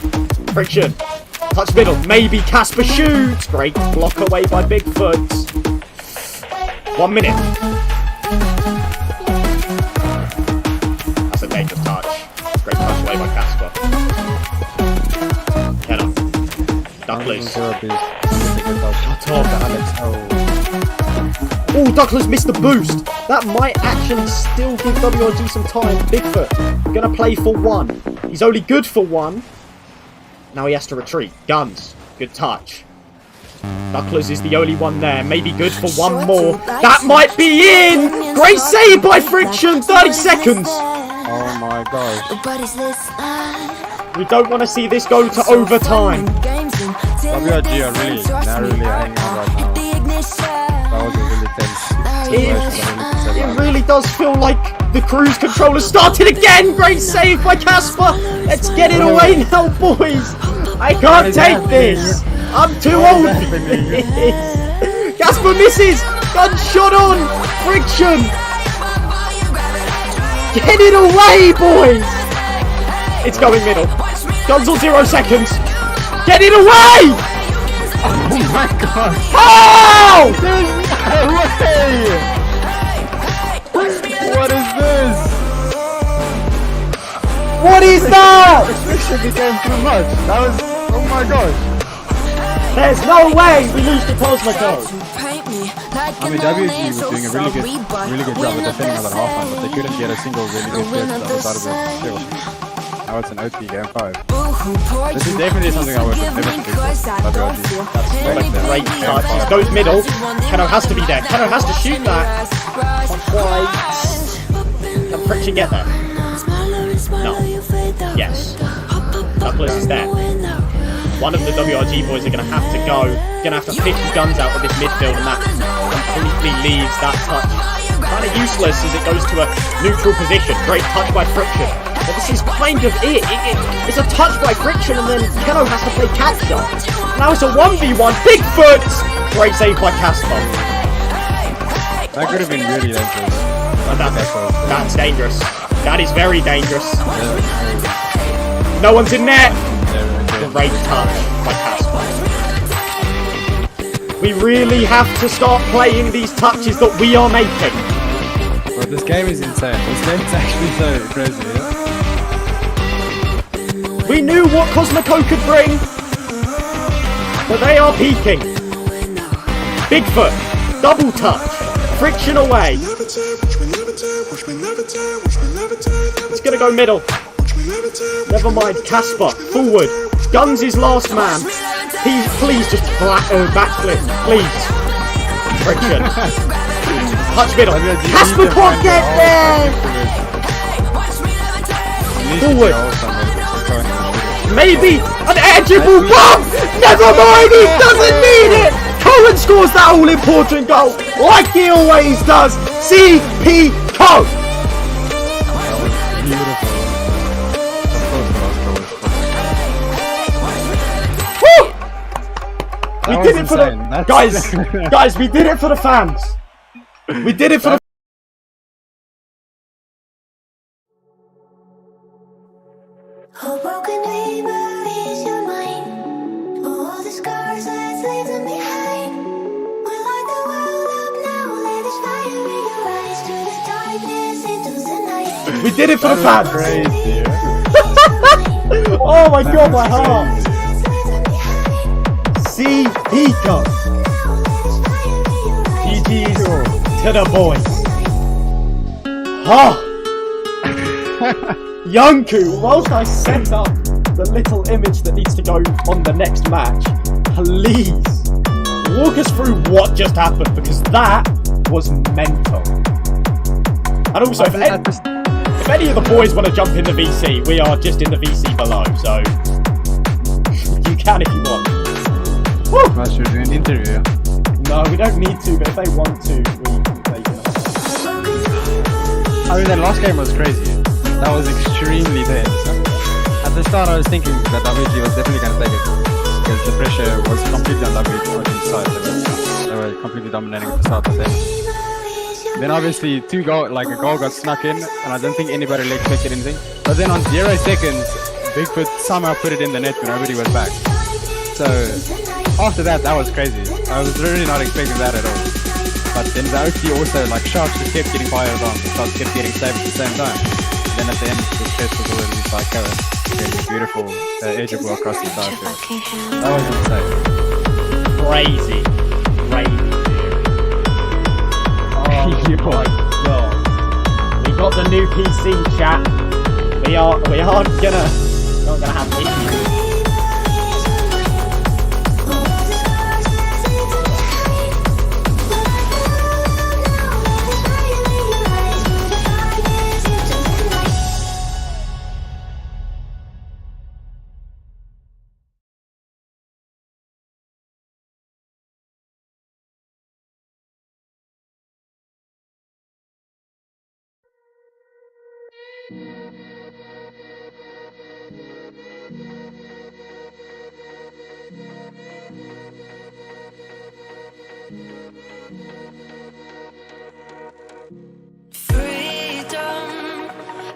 Friction. Touch middle. Maybe Casper shoots. Great block away by Bigfoot. 1 minute. That's a dangerous touch. Great touch away by Casper. Kenner. Duck loose. Shut up, Alex. Oh, Douglas missed the boost. That might actually still give WRG some time. Bigfoot gonna play for 1. He's only good for 1. Now he has to retreat. Guns. Good touch. Douglas is the only one there. Maybe good for 1 more. That might be in! Great save by Friction. 30 seconds. Oh my gosh. We don't want to see this go to overtime. WRG are really narrowly hanging on right now. That was a really tense situation. It really does feel like the cruise controller started again. Great save by Casper. Let's get it away now, boys. I can't take this. I'm too old for this. Casper misses. Gunshot on. Friction. Get it away, boys. It's going middle. Guns on 0 seconds. Get it away. Oh my god! How? There's no way! What is this? What is that? The friction became too much. That was... Oh my gosh. There's no way we lose to Cosmo Code. I mean, WG was doing a really good job of defending at that halftime, but they couldn't get a single really good hit that was out of the field. Now it's an OT game 5. This is definitely something I would never predict. That's not a great touch. It goes middle. Keno has to be there. Keno has to shoot that. Not quite. Can Friction get there? No. Yes. Douglas is there. One of the WRG boys are going to have to go. Going to have to pick the guns out of this midfield, and that completely leaves that touch kind of useless as it goes to a neutral position. Great touch by Friction. But this is kind of it. It's a touch by Friction, and then Keno has to play catch-up. Now it's a 1v1. Bigfoot! Great save by Casper. That could have been really dangerous. That's dangerous. That is very dangerous. No one's in net. Great touch by Casper. We really have to start playing these touches that we are making. But this game is insane. This game is actually so crazy. Yeah? We knew what Cosmico could bring, but they are peaking. Bigfoot, double touch, Friction away. It's gonna go middle. Never mind, Casper, forward. Guns is last man. Please just backflip, please. Friction. Touch middle. Casper can't get there! Forward. Maybe an edgeable bomb! Never mind, he doesn't need it! Cohen scores that all-important goal, like he always does. CP Co! We did it for the guys. We did it for the fans. We did it for the. A broken dreamer is your mind. All the scars that leave them behind. We light the world up now. Let us fire in your eyes. Through the darkness into the night. We did it for the fans. Crazy. Oh my god, my heart. CP GG's to the boys. Ha! Yunku, whilst I set up the little image that needs to go on the next match, please walk us through what just happened, because that was mental. And also, if any of the boys want to jump in the VC, we are just in the VC below, so you can if you want. I should do an interview. No, we don't need to, but if they want to, they can. I mean, that last game was crazy. That was extremely tense. At the start, I was thinking that WG was definitely going to take it because the pressure was completely on WG's side. They were completely dominating at the start, but then Then obviously a goal got snuck in, and I don't think anybody really expected anything. But then on 0 seconds, Bigfoot somehow put it in the net when nobody was back. So after that was crazy. I was really not expecting that at all. But then the OT also, like, Sharks just kept getting fired on, the Sharks kept getting saved at the same time. Then at the end, the chest was already by Kara. Beautiful edge of across the side field. That was insane. Crazy. Oh my god. We got the new PC chat. We are not gonna have issues.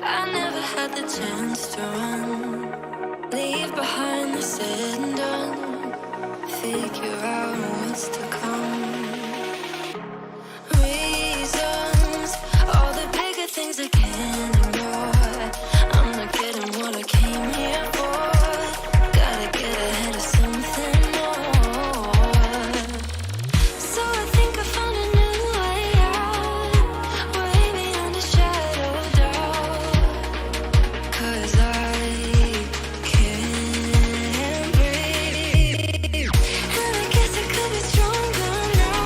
I never had the chance to run. Leave behind the said and done. Figure out what's to come. Reasons, all the bigger things I can't ignore. I'm not getting what I came here for. Gotta get ahead of something more. So I think I found a new way out. Way beyond the shadow of doubt. 'Cause I can't breathe. And I guess I could be stronger now.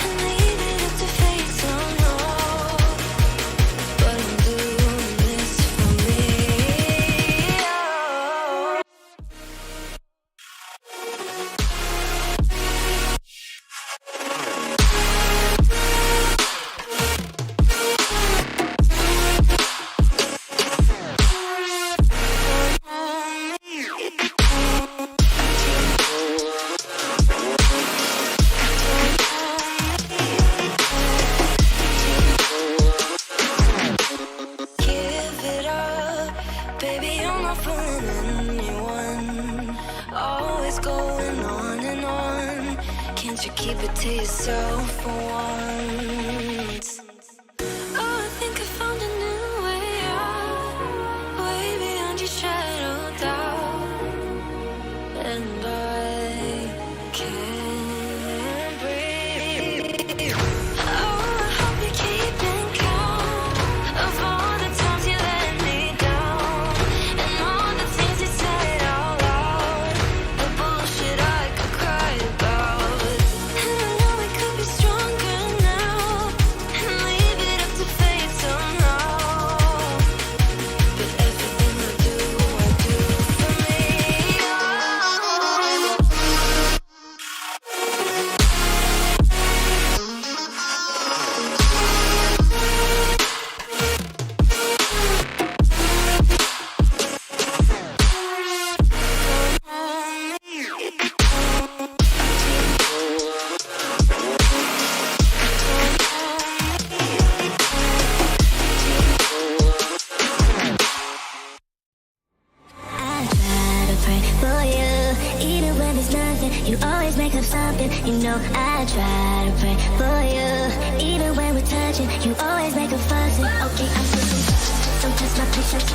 And leave it up to fate somehow. But I'm doing this for me. Give it up, baby, I'm not fooling anyone. Always going on and on. Can't you keep it to yourself for once? Oh, I think I found a new way out. Way beyond your shadow of doubt. And I can't breathe. Oh, I hope you're keeping count of all the times you let me down. And all the things you said out loud. The bullshit I could cry about. And I know we could be stronger now. And leave it up to fate somehow. But everything I do for me. I try to pray for you, even when there's nothing. You always make up something. You know I try to pray for you, even when we're touching. You always make a fussing. Okay, I'm switching. Don't test my patience.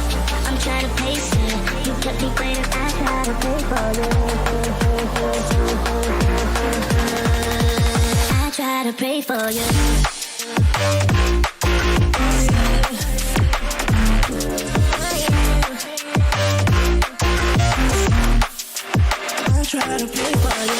I'm trying to pace it. You kept me waiting. I try to pray for you. I try to pray for you. Try to play for you.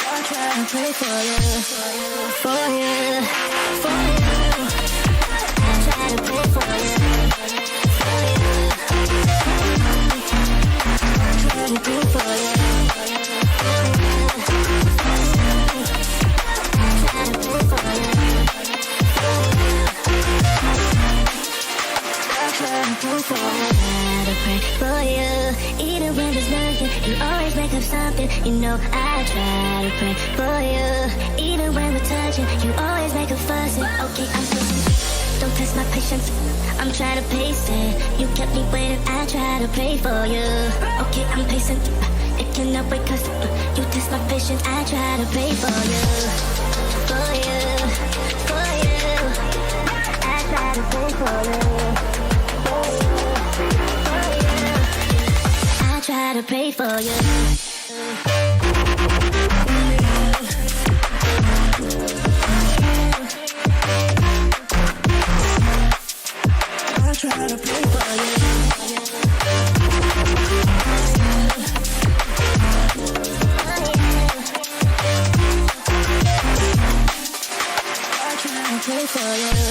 I try to play for you, for you, for you. I try to play for you, for you. I try to play for you, for you. I try to play for you. know I try to pray for you. Even when we're touching, you always make a fuss. Okay, I'm patient. Don't test my patience. I'm trying to pace it. You kept me waiting. I try to pray for you. Okay, I'm patient. It cannot wait 'cause you test my patience. I try to pray for you. For you. For you. I try to pray for you. For you. I try to pray for you. I try to pray for you. I try to pray for you.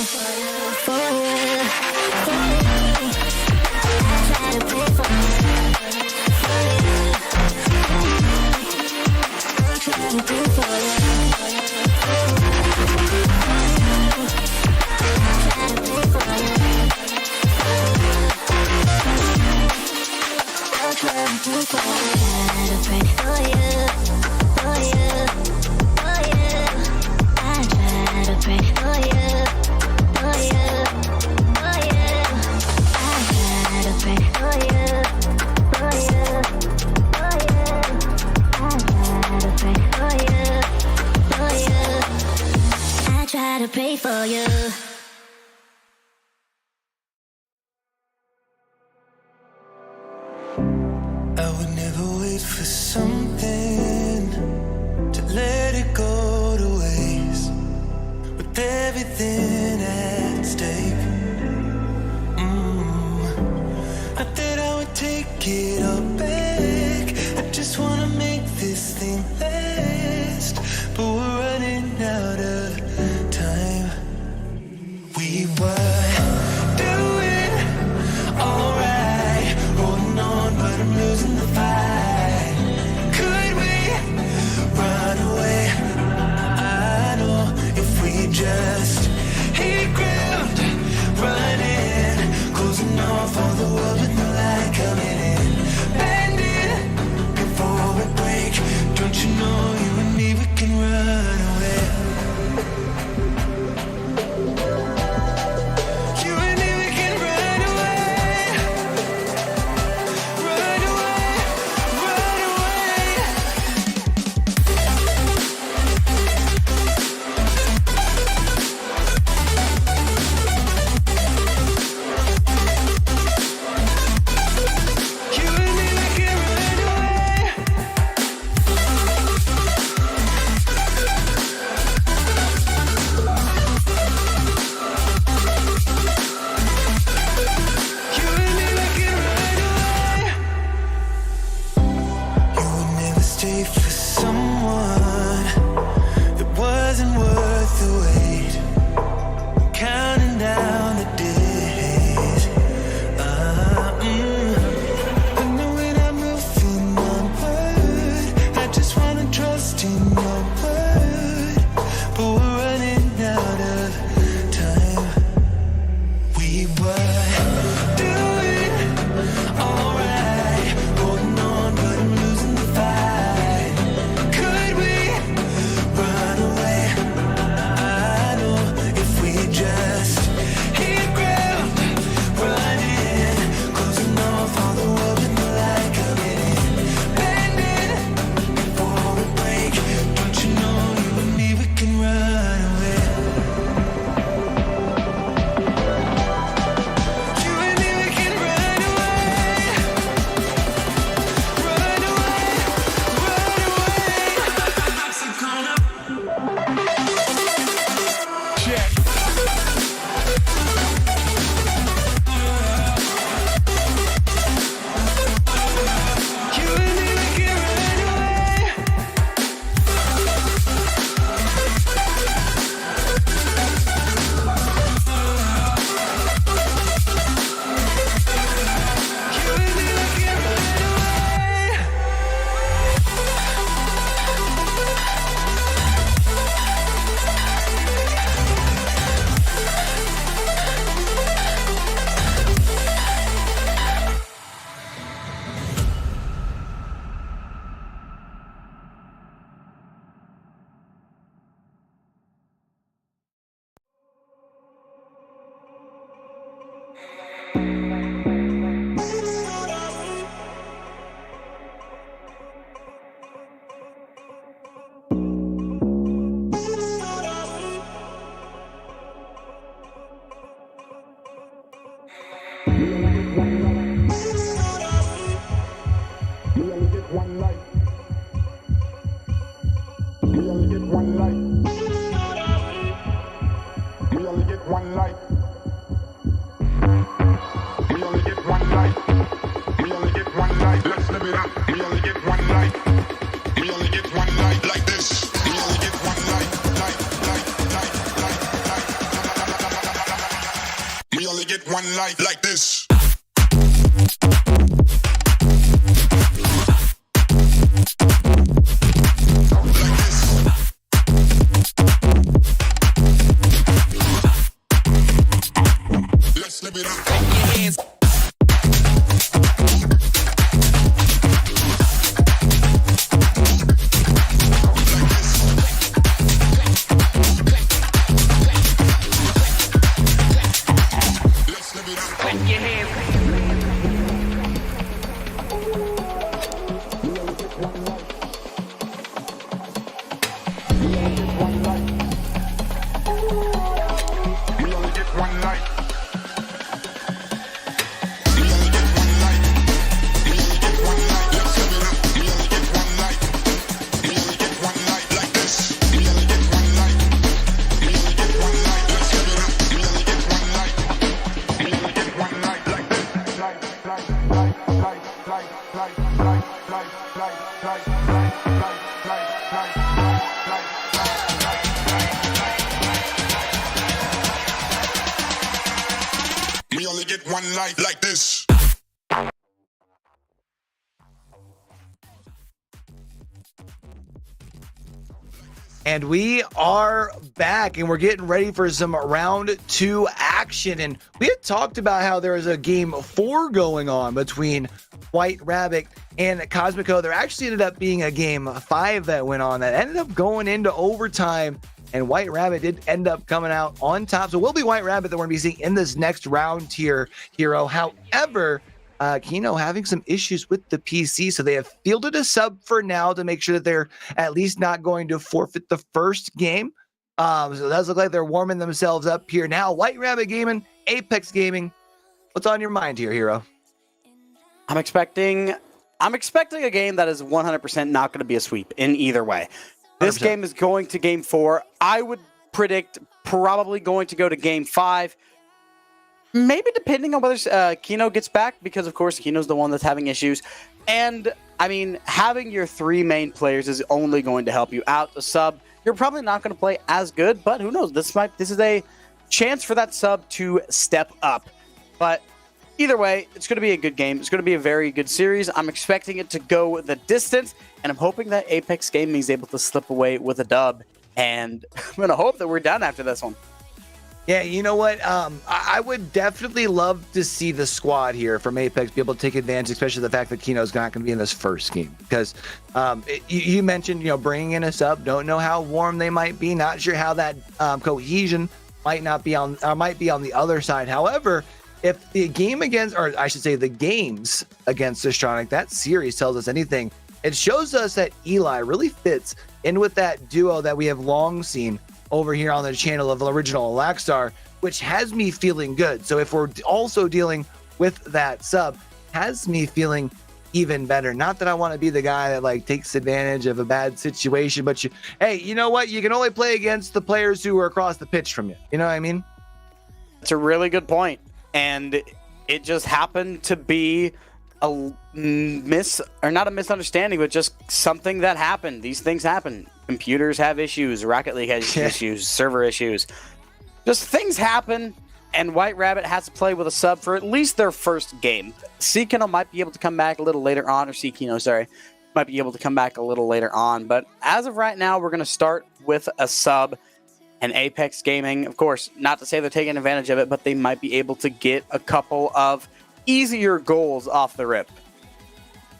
For you. For you. I try to pray for you. For you. I try to pray for you. Pray for you. I would never wait for something to let it go to waste. With everything at stake, not that I would take it all back. I just wanna make this thing last, but we're running out of time. We were doing alright, holding on, but I'm losing the fight. Could we run away? I know if we just hit ground, running, closing off all the world with no light coming in, bending before we break. Don't you know you and me, we can run away. You and me, we can run away. Run away, run away. one like this. Let's live it up. Clap your hands. We only get one life like this. And we are back, and we're getting ready for some round 2 action. And we had talked about how there was a game 4 going on between White Rabbit and Cosmico. There actually ended up being a game 5 that went on that ended up going into overtime, and White Rabbit did end up coming out on top. So it will be White Rabbit that we're going to be seeing in this next round here, Hero. However, Kino having some issues with the PC, so they have fielded a sub for now to make sure that they're at least not going to forfeit the first game. So it does look like they're warming themselves up here now. White Rabbit Gaming, Aipx Gaming. What's on your mind here, Hero? I'm expecting a game that is 100% not going to be a sweep in either way. This 100%. game is going to game 4. I would predict probably going to go to game 5. Maybe depending on whether Kino gets back, because of course Kino's the one that's having issues. And I mean, having your 3 main players is only going to help you out. The sub, you're probably not going to play as good, but who knows? This is a chance for that sub to step up. But either way, it's going to be a good game. It's going to be a very good series. I'm expecting it to go the distance, and I'm hoping that Aipx Gaming is able to slip away with a dub. And I'm going to hope that we're done after this one. Yeah, you know what? I would definitely love to see the squad here from Aipx be able to take advantage, especially the fact that Kino's not going to be in this first game. Because you mentioned, bringing in a sub, don't know how warm they might be, not sure how that cohesion might be on the other side. However, if the game against, or I should say the games against Astronic, that series tells us anything, it shows us that Eli really fits in with that duo that we have long seen over here on the channel of the original Laxstar, which has me feeling good. So if we're also dealing with that sub, has me feeling even better. Not that I want to be the guy that takes advantage of a bad situation, but hey, you know what? You can only play against the players who are across the pitch from you. You know what I mean? It's a really good point. And it just happened to be not a misunderstanding, but just something that happened. These things happen. Computers have issues. Rocket League has issues. Server issues. Just things happen, and White Rabbit has to play with a sub for at least their first game. Kino might be able to come back a little later on, might be able to come back a little later on. But as of right now, we're going to start with a sub. And Aipx Gaming, of course, not to say they're taking advantage of it, but they might be able to get a couple of easier goals off the rip.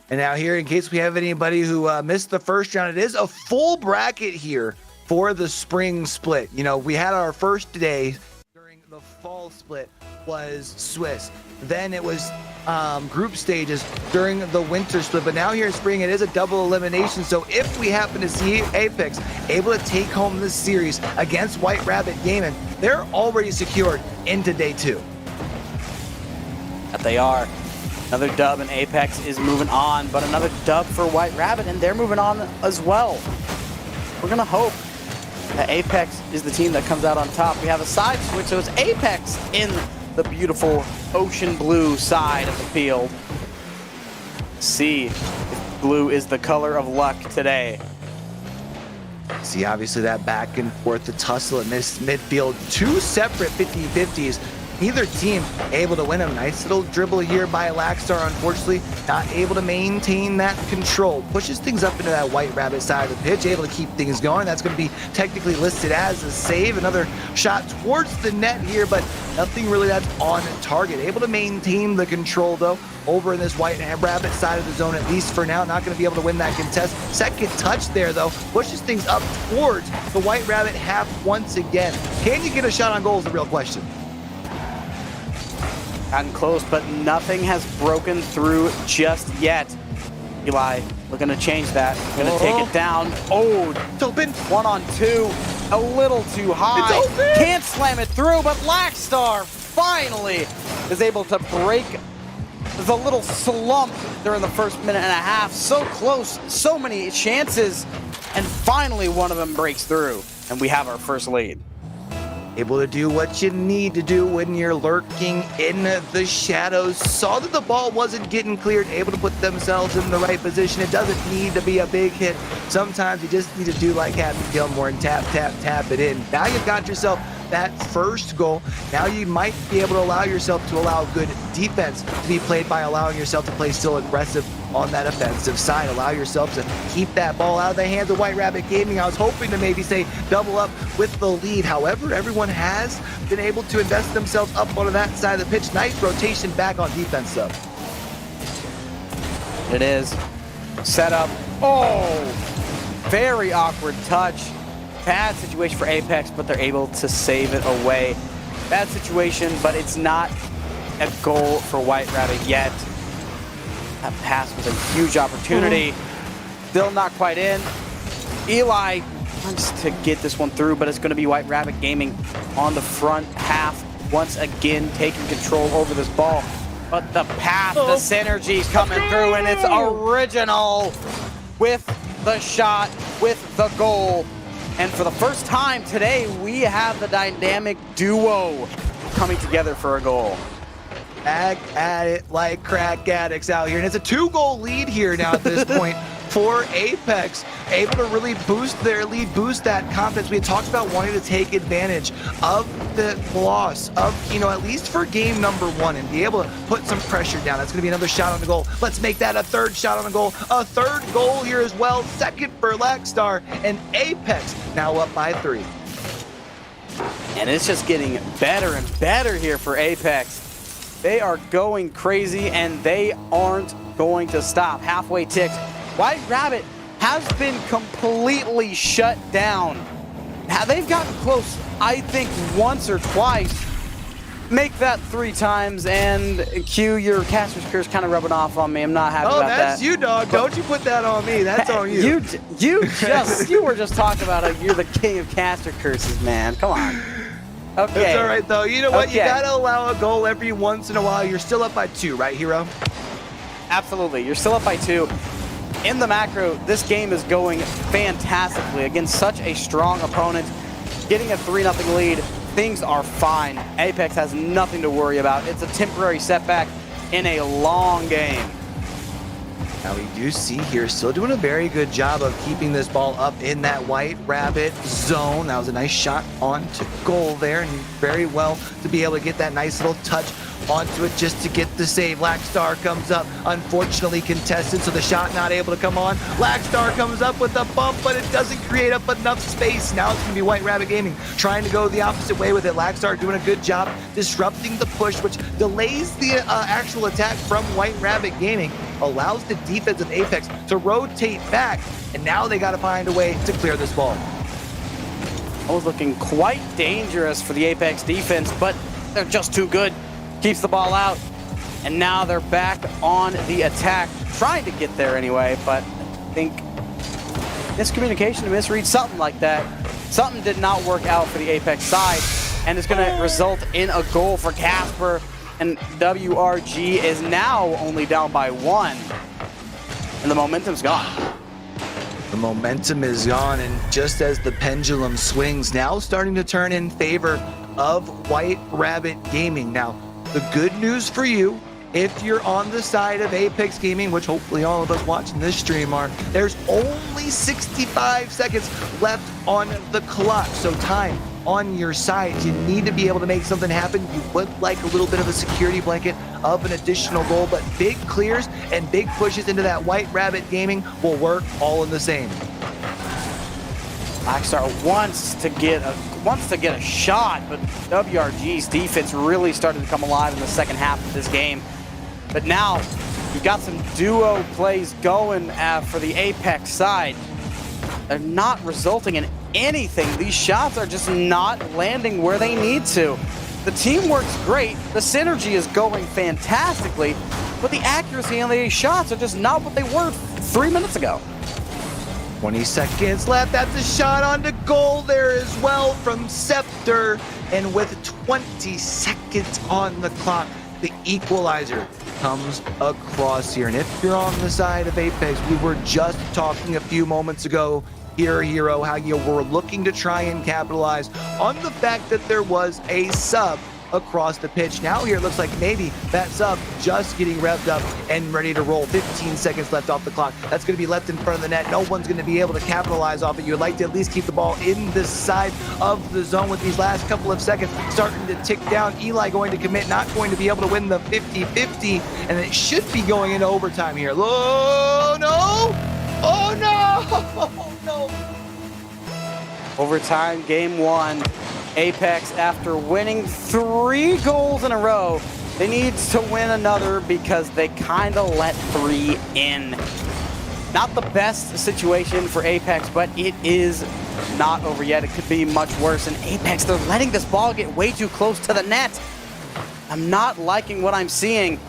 And now here, in case we have anybody who missed the first round, it is a full bracket here for the spring split. We had our first day during the fall split was Swiss. Then it was group stages during the winter split. But now here in spring, it is a double elimination. So if we happen to see Aipx able to take home this series against White Rabbit Gaming, they're already secured into day 2. That they are. Another dub, and Aipx is moving on, but another dub for White Rabbit, and they're moving on as well. We're going to hope that Aipx is the team that comes out on top. We have a side switch, so it's Aipx in the beautiful ocean blue side of the field. See if blue is the color of luck today. See, obviously that back and forth, the tussle in this midfield, 2 separate 50-50s Neither team able to win. A nice little dribble here by Laxstar, unfortunately not able to maintain that control. Pushes things up into that White Rabbit side of the pitch, able to keep things going. That's going to be technically listed as a save. Another shot towards the net here, but nothing really that's on target. Able to maintain the control though over in this White Rabbit side of the zone, at least for now. Not going to be able to win that contest. Second touch there though, pushes things up towards the White Rabbit half once again. Can you get a shot on goal is the real question. Gotten close, but nothing has broken through just yet. Eli looking to change that. Gonna take it down. Oh, It's open. 1-on-2, a little too high. It's open. Can't slam it through, but Laxstar finally is able to break the little slump during the first minute and a half. So close, so many chances, and finally one of them breaks through, and we have our first lead. Able to do what you need to do when you're lurking in the shadows. Saw that the ball wasn't getting cleared, able to put themselves in the right position. It doesn't need to be a big hit. Sometimes you just need to do like Happy Gilmore and tap, tap, tap it in. Now you've got yourself that first goal. Now you might be able to allow yourself to allow good defense to be played by allowing yourself to play still aggressive on that offensive side. Allow yourself to keep that ball out of the hands of White Rabbit Gaming. I was hoping to maybe say double up with the lead. However, everyone has been able to invest themselves up onto that side of the pitch. Nice rotation back on defense though. It is set up. Oh, very awkward touch. Bad situation for Aipx, but they're able to save it away. Bad situation, but it's not a goal for White Rabbit yet. That pass was a huge opportunity. Still not quite in. Eli wants to get this one through, but it's going to be White Rabbit Gaming on the front half once again, taking control over this ball. But the path, the synergy's coming through, and it's original with the shot, with the goal. And for the first time today, we have the dynamic duo coming together for a goal. Back at it like crack addicts out here. And it's a 2-goal lead here now at this point for Aipx. Able to really boost their lead, boost that confidence. We had talked about wanting to take advantage of the loss of, at least for game number 1 and be able to put some pressure down. That's going to be another shot on the goal. Let's make that a third shot on the goal. A third goal here as well. Second for Laxstar, and Aipx now up by 3. And it's just getting better and better here for Aipx. They are going crazy, and they aren't going to stop. Halfway ticked. White Rabbit has been completely shut down. Now, they've gotten close, I think, once or twice. Make that 3 times, and Q, your caster's curse kind of rubbing off on me. I'm not happy about that. Oh, that's you, dog. Don't you put that on me. That's on you. You were just talking about you're the king of caster curses, man. Come on. Okay. It's all right, though. You know what? Okay. You got to allow a goal every once in a while. You're still up by 2, right, Hero? Absolutely. You're still up by 2. In the macro, this game is going fantastically against such a strong opponent. Getting a 3-0 lead, things are fine. Aipx has nothing to worry about. It's a temporary setback in a long game. Now we do see here, still doing a very good job of keeping this ball up in that White Rabbit zone. That was a nice shot onto goal there, and very well to be able to get that nice little touch onto it just to get the save. Laxstar comes up, unfortunately contested, so the shot not able to come on. Laxstar comes up with a bump, but it doesn't create up enough space. Now it's going to be White Rabbit Gaming trying to go the opposite way with it. Laxstar doing a good job disrupting the push, which delays the actual attack from White Rabbit Gaming, allows the defense of Aipx to rotate back, and now they got to find a way to clear this ball. It was looking quite dangerous for the Aipx defense, but they're just too good. Keeps the ball out, and now they're back on the attack, trying to get there anyway, but I think miscommunication to misread, something like that. Something did not work out for the Aipx side, and it's going to result in a goal for Casper, and WRG is now only down by 1, and the momentum's gone. The momentum is gone, and just as the pendulum swings, now starting to turn in favor of White Rabbit Gaming. Now, the good news for you if you're on the side of Aipx Gaming, which hopefully all of us watching this stream are, there's only 65 seconds left on the clock. So time on your side. You need to be able to make something happen. You would like a little bit of a security blanket of an additional goal, but big clears and big pushes into that White Rabbit Gaming will work all in the same. Blackstar wants to get a shot, but WRG's defense really started to come alive in the second half of this game. But now you've got some duo plays going for the Aipx side. They're not resulting in anything. These shots are just not landing where they need to. The team works great, the synergy is going fantastically, but the accuracy on these shots are just not what they were 3 minutes ago. 20 seconds left. That's a shot on the goal there as well from Scepter. And with 20 seconds on the clock, the equalizer comes across here. And if you're on the side of Aipx, we were just talking a few moments ago here, Hero, how you were looking to try and capitalize on the fact that there was a sub across the pitch. Now here it looks like maybe that sub just getting revved up and ready to roll. 15 seconds left off the clock. That's going to be left in front of the net. No one's going to be able to capitalize off it. You would like to at least keep the ball in the side of the zone with these last couple of seconds starting to tick down. Eli going to commit, not going to be able to win the 50-50, and it should be going into overtime here. Oh, no! Oh, no! Oh, no! Overtime, game one. Aipx, after winning 3 goals in a row, they need to win another because they kind of let 3 in. Not the best situation for Aipx, but it is not over yet. It could be much worse. And Aipx, they're letting this ball get way too close to the net. I'm not liking what I'm seeing.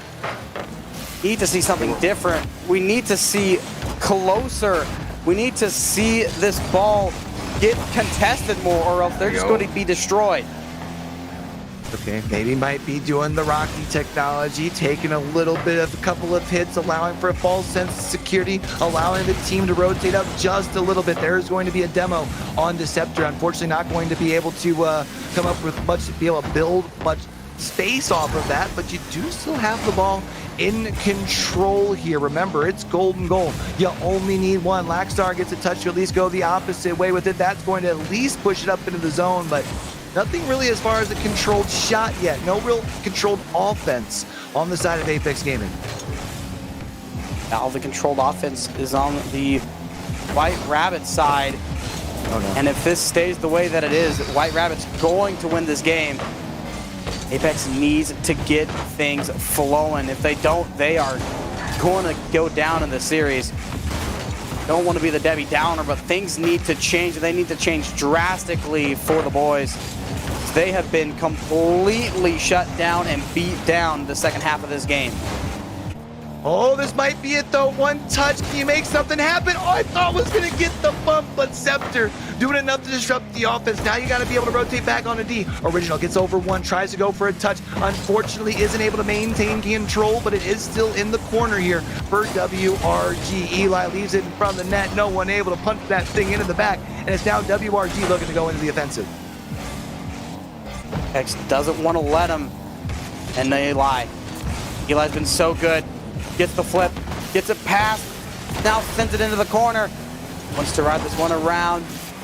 Need to see something different. We need to see closer. We need to see this ball get contested more, or else they're just going to be destroyed. Okay, maybe might be doing the Rocky technology, taking a little bit of a couple of hits, allowing for a false sense of security, allowing the team to rotate up just a little bit. There's going to be a demo on Deceptor. Unfortunately, not going to be able to come up with much, to be able to build much space off of that, but you do still have the ball in control here. Remember, it's golden goal. You only need one. Laxstar gets a touch to at least go the opposite way with it. That's going to at least push it up into the zone, but nothing really as far as a controlled shot yet. No real controlled offense on the side of Aipx Gaming. Now the controlled offense is on the White Rabbit side. Oh, no. And if this stays the way that it is, White Rabbit's going to win this game. Aipx needs to get things flowing. If they don't, they are going to go down in the series. Don't want to be the Debbie Downer, but things need to change. They need to change drastically for the boys. They have been completely shut down and beat down the second half of this game. Oh, this might be it though. One touch. Can you make something happen? Oh, I thought was going to get the bump, but Scepter doing enough to disrupt the offense. Now you got to be able to rotate back on a D. Original gets over one, tries to go for a touch. Unfortunately, isn't able to maintain control, but it is still in the corner here for WRG. Eli leaves it in front of the net. No one able to punch that thing into the back, and it's now WRG looking to go into the offensive. X doesn't want to let him, and they lie. Eli's been so good. Gets the flip, gets it past, now sends it into the corner. Wants to ride this one around.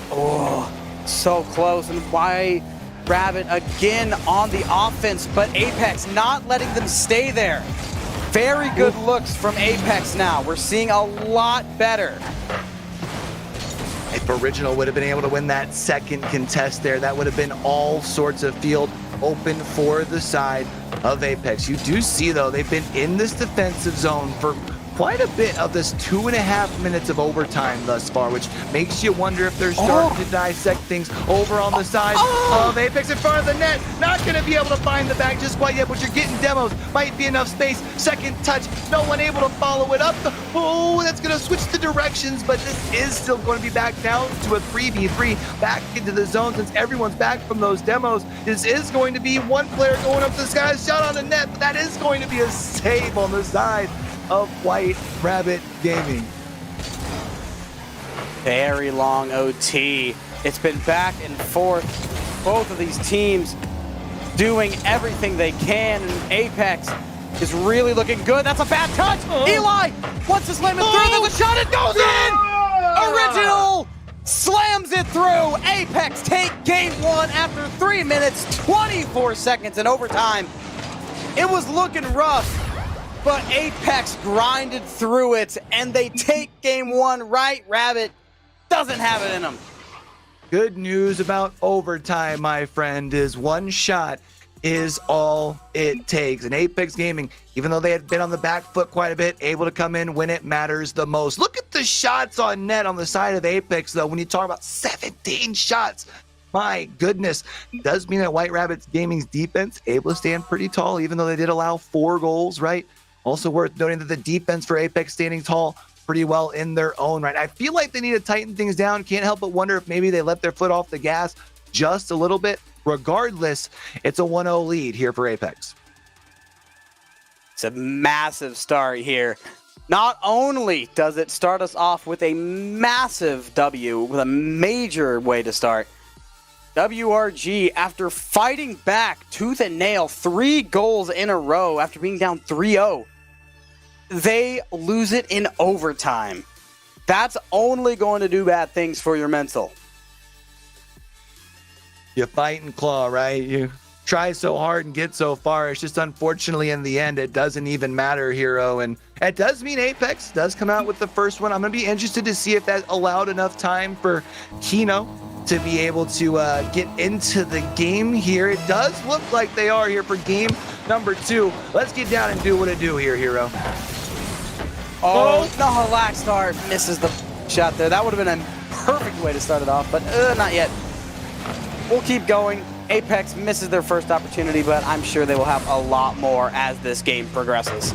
Oh, so close. And White Rabbit again on the offense, but Aipx not letting them stay there. Very good looks from Aipx now. We're seeing a lot better. If Original would have been able to win that second contest there, that would have been all sorts of field open for the side of Aipx. You do see, though, they've been in this defensive zone for quite a bit of this 2.5 minutes of overtime thus far, which makes you wonder if they're starting to dissect things over on the side of Aipx in front of the net. Not going to be able to find the back just quite yet, but you're getting demos. Might be enough space. Second touch. No one able to follow it up. Oh, that's going to switch the directions, but this is still going to be back down to a 3v3 back into the zone since everyone's back from those demos. This is going to be one player going up to the sky, shot on the net, but that is going to be a save on the side of White Rabbit Gaming. Very long OT. It's been back and forth. Both of these teams doing everything they can. And Aipx is really looking good. That's a bad touch. Eli wants to slam it through. There's a shot. It goes in. Original slams it through. Aipx take game 1 after 3 minutes, 24 seconds in overtime. It was looking rough, but Aipx grinded through it, and they take game 1. White Rabbit doesn't have it in them. Good news about overtime, my friend, is one shot is all it takes. And Aipx Gaming, even though they had been on the back foot quite a bit, able to come in when it matters the most. Look at the shots on net on the side of Aipx, though. When you talk about 17 shots, my goodness, does mean that White Rabbit Gaming's defense able to stand pretty tall, even though they did allow 4 goals, right? Also worth noting that the defense for Aipx standing tall pretty well in their own right. I feel like they need to tighten things down. Can't help but wonder if maybe they let their foot off the gas just a little bit. Regardless, it's a 1-0 lead here for Aipx. It's a massive start here. Not only does it start us off with a massive W, with a major way to start, WRG, after fighting back tooth and nail 3 goals in a row after being down 3-0, they lose it in overtime. That's only going to do bad things for your mental. You fight and claw, right? You try so hard and get so far. It's just unfortunately in the end, it doesn't even matter, Hero. And it does mean Aipx does come out with the first one. I'm going to be interested to see if that allowed enough time for Kino to be able to get into the game here. It does look like they are here for game number 2. Let's get down and do what it do here, Hero. Oh, no, Laxstar misses the shot there. That would have been a perfect way to start it off, but not yet. We'll keep going. Aipx misses their first opportunity, but I'm sure they will have a lot more as this game progresses.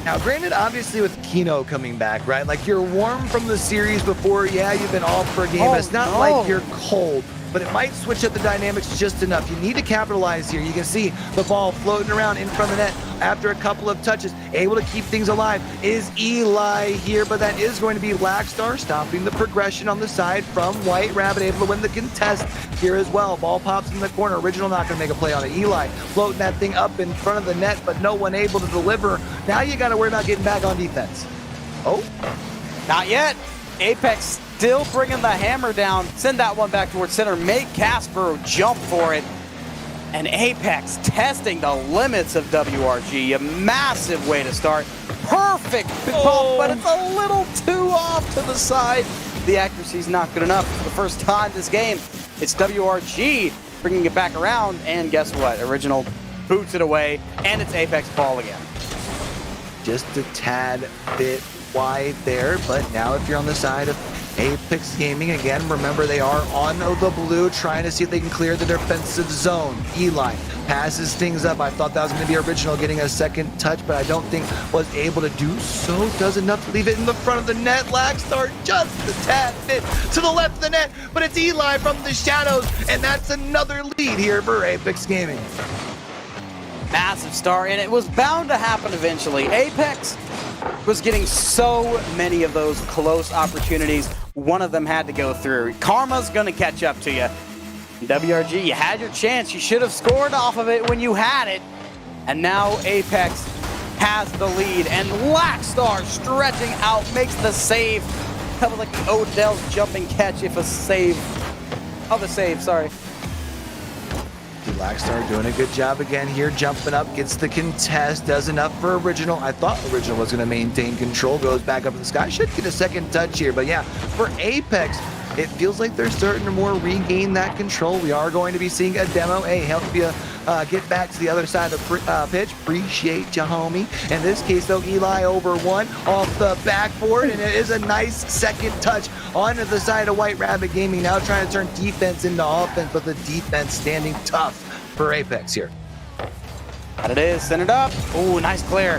Now, granted, obviously with Kino coming back, right? Like, you're warm from the series before. Yeah, you've been off for a game. It's not like you're cold, but it might switch up the dynamics just enough. You need to capitalize here. You can see the ball floating around in front of the net after a couple of touches, able to keep things alive is Eli here, but that is going to be Laxstar stopping the progression on the side from White Rabbit, able to win the contest here as well. Ball pops in the corner. Original not going to make a play on it. Eli floating that thing up in front of the net, but no one able to deliver. Now you got to worry about getting back on defense. Oh, not yet. Aipx still bringing the hammer down. Send that one back towards center. Make Casper jump for it. And Aipx testing the limits of WRG. A massive way to start. Perfect pump, but it's a little too off to the side. The accuracy's not good enough. For the first time this game, it's WRG bringing it back around. And guess what? Original boots it away, and it's Aipx ball again. Just a tad bit wide there, but now if you're on the side of Aipx Gaming, again, remember they are on the blue, trying to see if they can clear the defensive zone. Eli passes things up. I thought that was going to be Original getting a second touch, but I don't think was able to do so. Does enough to leave it in the front of the net. Laxstar just a tad bit to the left of the net, but it's Eli from the shadows, and that's another lead here for Aipx Gaming. Massive start, and it was bound to happen eventually. Aipx was getting so many of those close opportunities. One of them had to go through. Karma's gonna catch up to you. WRG, you had your chance. You should have scored off of it when you had it. And now Aipx has the lead, and Laxstar stretching out, makes the save. Kind of like the Odell's jumping catch if a save. Oh, the save, sorry. Laxstar doing a good job again here, jumping up, gets the contest, does enough for Original. I thought Original was going to maintain control, goes back up in the sky, should get a second touch here. But yeah, for Aipx, it feels like they're starting to more regain that control. We are going to be seeing a demo. Hey, help you get back to the other side of the pitch. Appreciate you, homie. In this case, though, Eli over one off the backboard, and it is a nice second touch onto the side of White Rabbit Gaming. Now trying to turn defense into offense, but the defense standing tough for Aipx here. And it is, send it up. Ooh, nice clear.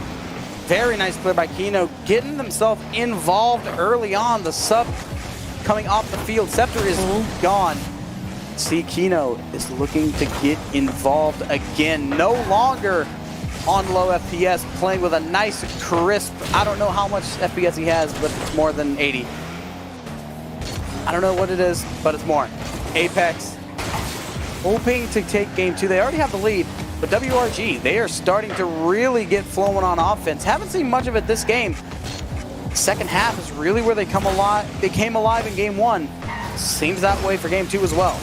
Very nice clear by Kino, getting themselves involved early on. The sub coming off the field. Scepter is gone. See, Kino is looking to get involved again. No longer on low FPS, playing with a nice crisp, I don't know how much FPS he has, but it's more than 80. I don't know what it is, but it's more. Aipx hoping to take game 2. They already have the lead. But WRG, they are starting to really get flowing on offense. Haven't seen much of it this game. Second half is really where they come alive. They came alive in game 1. Seems that way for game 2 as well.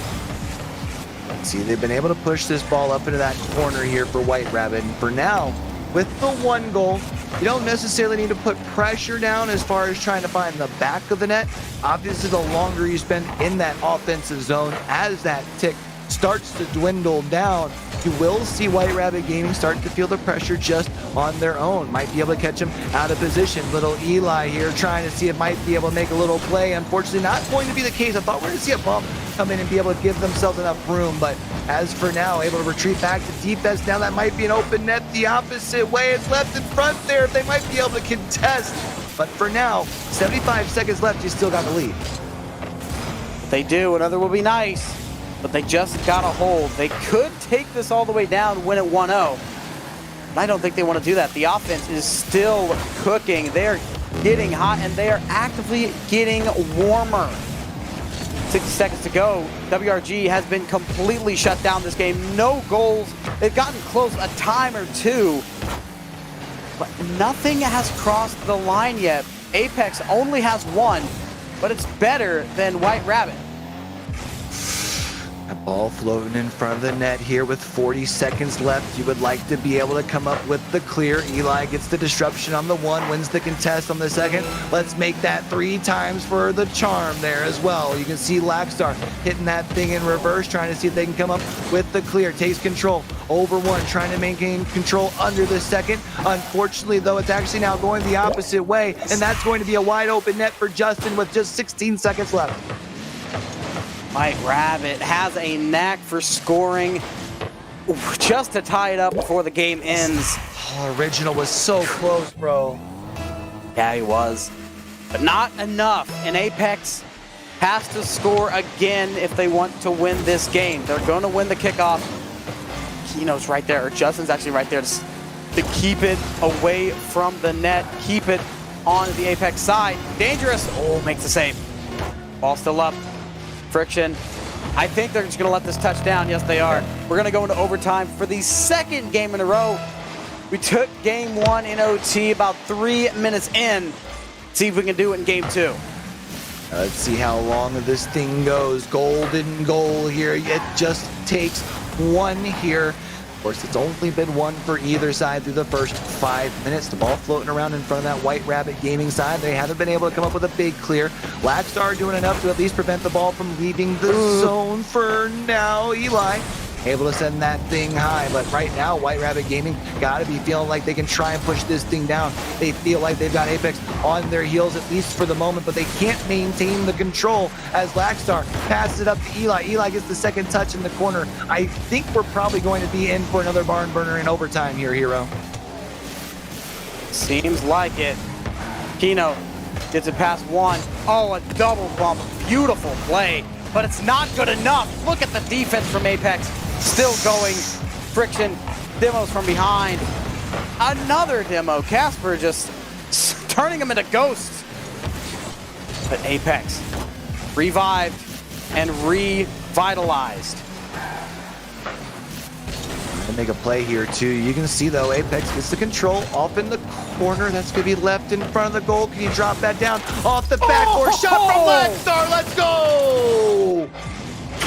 See, they've been able to push this ball up into that corner here for White Rabbit. And for now, with the 1 goal, you don't necessarily need to put pressure down as far as trying to find the back of the net. Obviously, the longer you spend in that offensive zone, as that tick starts to dwindle down, you will see White Rabbit Gaming start to feel the pressure just on their own. Might be able to catch him out of position. Little Eli here trying to see if might be able to make a little play. Unfortunately, not going to be the case. I thought we were going to see a bump come in and be able to give themselves enough room, but as for now, able to retreat back to defense. Now that might be an open net the opposite way. It's left in front there. They might be able to contest, but for now, 75 seconds left. You still got the lead. They do. Another will be nice. But they just got a hold. They could take this all the way down, win it 1-0. But I don't think they want to do that. The offense is still cooking. They're getting hot, and they are actively getting warmer. 60 seconds to go. WRG has been completely shut down this game. No goals. They've gotten close a time or two, but nothing has crossed the line yet. Aipx only has 1, but it's better than White Rabbit. A ball floating in front of the net here with 40 seconds left. You would like to be able to come up with the clear. Eli gets the disruption on the 1, wins the contest on the 2nd. Let's make that 3 times for the charm there as well. You can see Lackstar hitting that thing in reverse, trying to see if they can come up with the clear. Takes control over 1, trying to maintain control under the 2nd. Unfortunately, though, it's actually now going the opposite way, and that's going to be a wide open net for Justin with just 16 seconds left. White Rabbit has a knack for scoring just to tie it up before the game ends. Oh, Original was so close, bro. Yeah, he was. But not enough. And Aipx has to score again if they want to win this game. They're going to win the kickoff. Keno's right there, or Justin's actually right there to keep it away from the net, keep it on the Aipx side. Dangerous. Oh, makes the save. Ball still up. Friction. I think they're just going to let this touch down. Yes, they are. We're going to go into overtime for the 2nd game in a row. We took game 1 in OT about 3 minutes in. See if we can do it in game 2. Let's see how long this thing goes. Golden goal here. It just takes 1 here. Of course, it's only been 1 for either side through the first 5 minutes. The ball floating around in front of that White Rabbit Gaming side. They haven't been able to come up with a big clear. Lackstar doing enough to at least prevent the ball from leaving the zone for now. Eli able to send that thing high, but right now White Rabbit Gaming got to be feeling like they can try and push this thing down. They feel like they've got Aipx on their heels, at least for the moment, but they can't maintain the control as Lackstar passes it up to Eli. Eli gets the 2nd touch in the corner. I think we're probably going to be in for another barn burner in overtime here, Hero. Seems like it. Keno gets it past 1. Oh, a double bump. Beautiful play, but it's not good enough. Look at the defense from Aipx. Still going. Friction. Demos from behind. Another demo. Casper just turning them into ghosts. But Aipx revived and revitalized. Make a play here too. You can see though, Aipx gets the control off in the corner. That's gonna be left in front of the goal. Can you drop that down off the backboard? Shot from Lackstar. Let's go!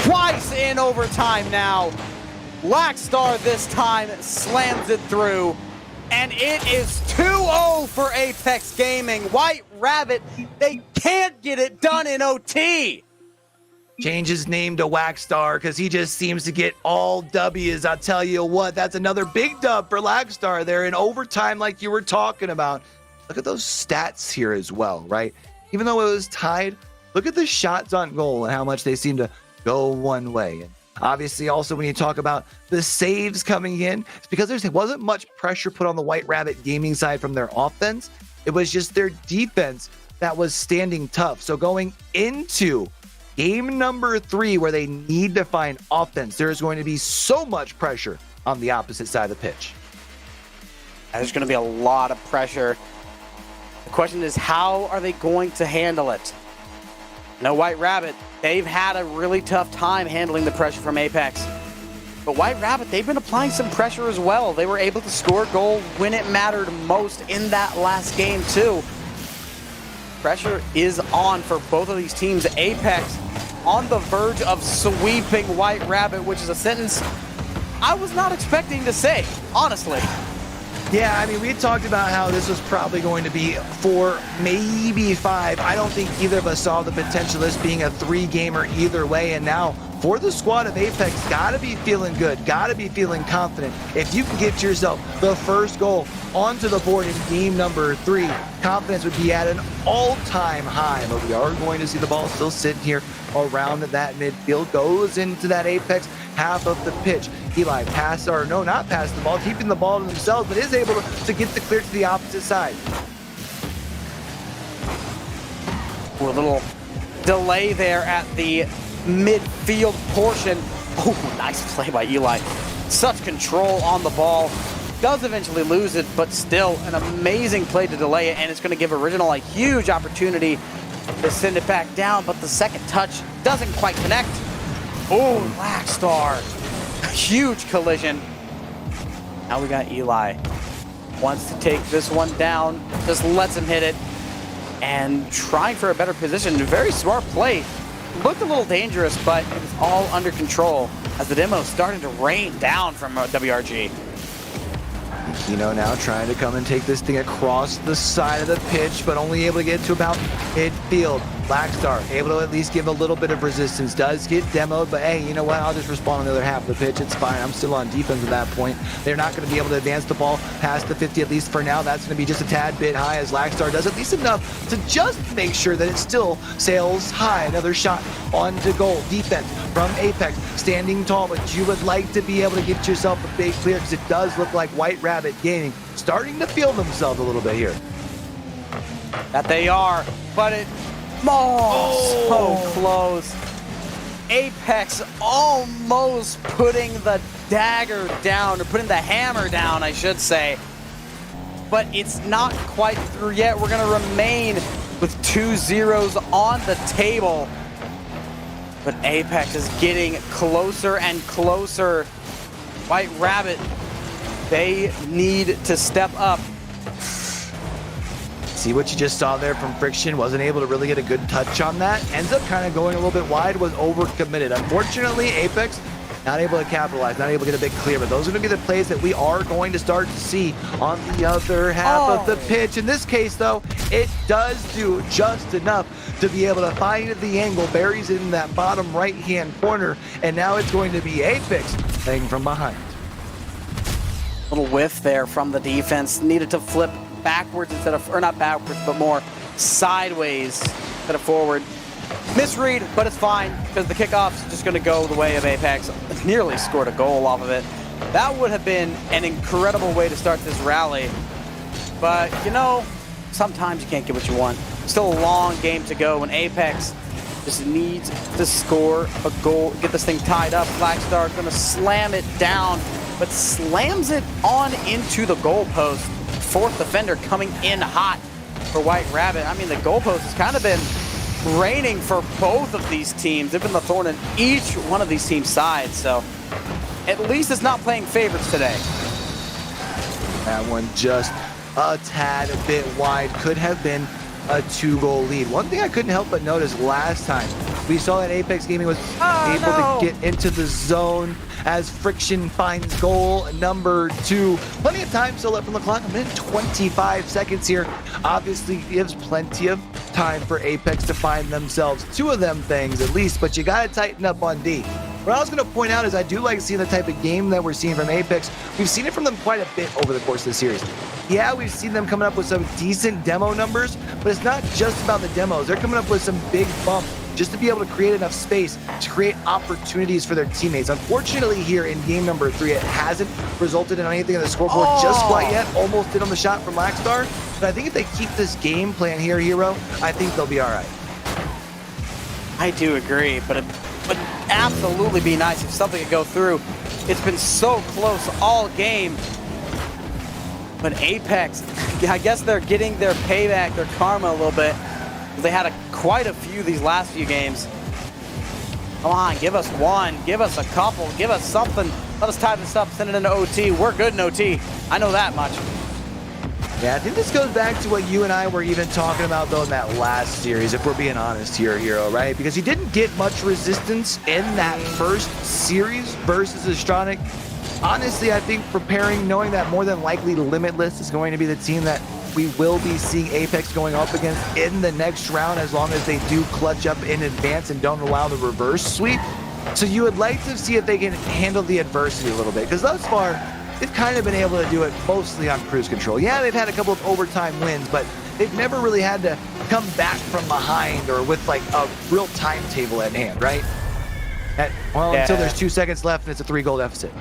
Twice in overtime now. Lackstar this time slams it through. And it is 2-0 for Aipx Gaming. White Rabbit, they can't get it done in OT. Change his name to Waxstar because he just seems to get all W's. I'll tell you what, that's another big dub for Lackstar there in overtime like you were talking about. Look at those stats here as well, right? Even though it was tied, look at the shots on goal and how much they seem to go one way. And obviously also when you talk about the saves coming in, it's because there wasn't much pressure put on the White Rabbit Gaming side from their offense. It was just their defense that was standing tough. So going into game number 3, where they need to find offense, there's going to be so much pressure on the opposite side of the pitch. There's going to be a lot of pressure. The question is, how are they going to handle it? No, White Rabbit, they've had a really tough time handling the pressure from Aipx. But White Rabbit, they've been applying some pressure as well. They were able to score a goal when it mattered most in that last game too. Pressure is on for both of these teams. Aipx on the verge of sweeping White Rabbit, which is a sentence I was not expecting to say, honestly. Yeah, I mean, we talked about how this was probably going to be 4, maybe 5. I don't think either of us saw the potential of this being a 3-gamer either way, and now for the squad of Aipx, gotta be feeling good, gotta be feeling confident. If you can get yourself the first goal onto the board in game number 3, confidence would be at an all-time high, but we are going to see the ball still sitting here around that midfield, goes into that Aipx half of the pitch. Eli not pass the ball, keeping the ball to themselves, but is able to get the clear to the opposite side. A little delay there at the midfield portion. Oh, nice play by Eli. Such control on the ball. Does eventually lose it, but still an amazing play to delay it, and it's going to give Original a huge opportunity to send it back down, but the second touch doesn't quite connect. Oh, Blackstar. Huge collision. Now we got Eli. Wants to take this one down, just lets him hit it, and trying for a better position. Very smart play. Looked a little dangerous, but it was all under control as the demo starting to rain down from WRG. Kino now trying to come and take this thing across the side of the pitch, but only able to get to about midfield. Blackstar able to at least give a little bit of resistance. Does get demoed, but hey, you know what? I'll just respond on the other half of the pitch. It's fine. I'm still on defense at that point. They're not going to be able to advance the ball past the 50, at least for now. That's going to be just a tad bit high as Blackstar does at least enough to just make sure that it still sails high. Another shot onto goal. Defense from Aipx standing tall, but you would like to be able to get yourself a big clear because it does look like White Rabbit Gaming starting to feel themselves a little bit here. That they are, but it so close. Aipx almost putting the dagger down, or putting the hammer down, I should say. But it's not quite through yet. We're going to remain with 2 zeros on the table. But Aipx is getting closer and closer. White Rabbit, they need to step up. See what you just saw there from Friction. Wasn't able to really get a good touch on that. Ends up kind of going a little bit wide, was overcommitted. Unfortunately, Aipx not able to capitalize, not able to get a big clear, but those are going to be the plays that we are going to start to see on the other half of the pitch. In this case, though, it does do just enough to be able to find the angle, buries it in that bottom right-hand corner, and now it's going to be Aipx playing from behind. Little whiff there from the defense. Needed to flip backwards instead of, or not backwards, but more sideways instead of forward. Misread, but it's fine because the kickoff's just going to go the way of Aipx. Nearly scored a goal off of it. That would have been an incredible way to start this rally. But, you know, sometimes you can't get what you want. Still a long game to go, and Aipx just needs to score a goal, get this thing tied up. Blackstar going to slam it down, but slams it on into the goalpost. Fourth defender coming in hot for White Rabbit. I mean, the goalpost has kind of been raining for both of these teams. They've been the thorn in each one of these teams' sides, so at least it's not playing favorites today. That one just a tad bit wide. Could have been a 2-goal lead. One thing I couldn't help but notice last time, we saw that Aipx Gaming was able to get into the zone as Friction finds goal number 2. Plenty of time still left on the clock, a minute 25 seconds here. Obviously gives plenty of time for Aipx to find themselves 2 of them things at least, but you gotta tighten up on D. What I was going to point out is I do like seeing the type of game that we're seeing from Aipx. We've seen it from them quite a bit over the course of the series. Yeah, we've seen them coming up with some decent demo numbers, but it's not just about the demos. They're coming up with some big bump just to be able to create enough space to create opportunities for their teammates. Unfortunately, here in game number 3, it hasn't resulted in anything on the scoreboard just quite yet. Almost did on the shot from Blackstar, but I think if they keep this game plan here, Hero, I think they'll be all right. I do agree, but it would absolutely be nice if something could go through. It's been so close all game. But Aipx, I guess they're getting their payback, their karma a little bit. They had quite a few these last few games. Come on, give us one, give us a couple, give us something. Let us tie this up, send it into OT. We're good in OT. I know that much. Yeah, I think this goes back to what you and I were even talking about, though, in that last series, if we're being honest here, Hero, right? Because he didn't get much resistance in that first series versus Astronic. Honestly, I think preparing, knowing that more than likely Limitless is going to be the team that we will be seeing Aipx going up against in the next round, as long as they do clutch up in advance and don't allow the reverse sweep. So you would like to see if they can handle the adversity a little bit, because thus far, they've kind of been able to do it mostly on cruise control. Yeah, they've had a couple of overtime wins, but they've never really had to come back from behind or with like a real timetable at hand, right? Until there's 2 seconds left and it's a 3-goal deficit.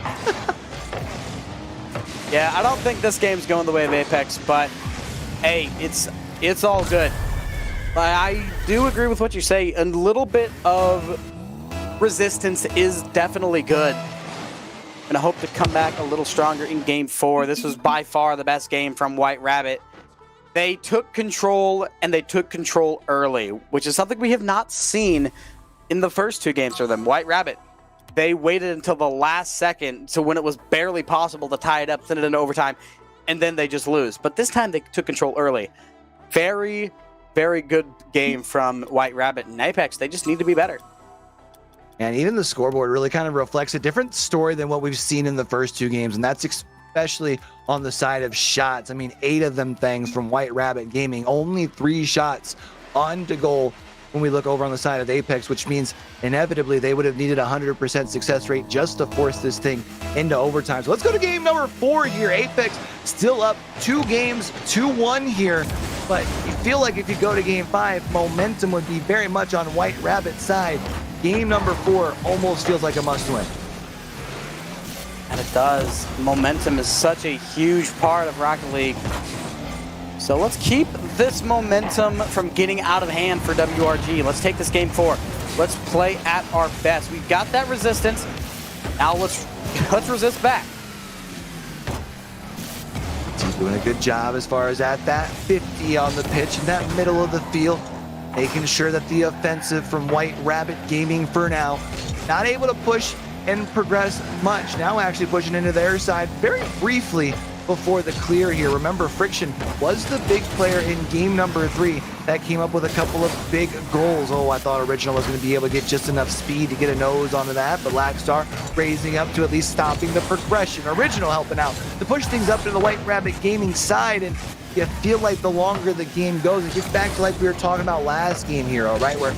Yeah, I don't think this game's going the way of Aipx, but hey, it's all good. I do agree with what you say. A little bit of resistance is definitely good. And I hope to come back a little stronger in Game 4. This was by far the best game from White Rabbit. They took control, and they took control early, which is something we have not seen in the first 2 games for them. White Rabbit, they waited until the last second, so when it was barely possible to tie it up, send it into overtime, and then they just lose. But this time they took control early. Very, very good game from White Rabbit. And Aipx, they just need to be better. And even the scoreboard really kind of reflects a different story than what we've seen in the first 2 games, and that's especially on the side of shots. I mean, 8 of them things from White Rabbit Gaming, only 3 shots on to goal when we look over on the side of Aipx, which means inevitably they would have needed a 100% success rate just to force this thing into overtime. So let's go to game number 4 here. Aipx still up 2 games, 2-1 here, but you feel like if you go to game 5, momentum would be very much on White Rabbit's side. Game number 4 almost feels like a must-win. And it does. Momentum is such a huge part of Rocket League. So let's keep this momentum from getting out of hand for WRG. Let's take this game 4. Let's play at our best. We've got that resistance. Now let's resist back. He's doing a good job as far as at that 50 on the pitch in that middle of the field, making sure that the offensive from White Rabbit Gaming for now, not able to push and progress much. Now actually pushing into their side very briefly before the clear here. Remember, Friction was the big player in game number 3 that came up with a couple of big goals. Oh, I thought Original was going to be able to get just enough speed to get a nose onto that, but Lackstar raising up to at least stopping the progression. Original helping out to push things up to the White Rabbit Gaming side, and you feel like the longer the game goes, it gets back to like we were talking about last game, Hero, right? Where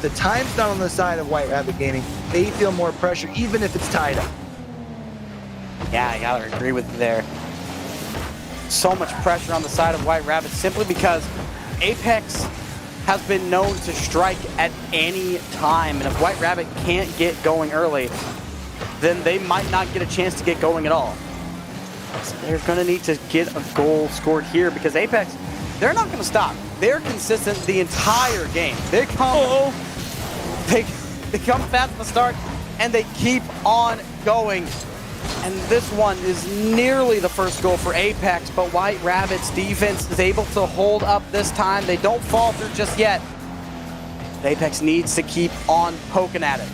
the time's not on the side of White Rabbit Gaming, they feel more pressure, even if it's tied up. Yeah, I gotta agree with you there. So much pressure on the side of White Rabbit simply because Aipx has been known to strike at any time, and if White Rabbit can't get going early, then they might not get a chance to get going at all. So they're going to need to get a goal scored here because Aipx, they're not going to stop. They're consistent the entire game. They come fast at the start, and they keep on going. And this one is nearly the first goal for Aipx, but White Rabbit's defense is able to hold up this time. They don't falter just yet. Aipx needs to keep on poking at it.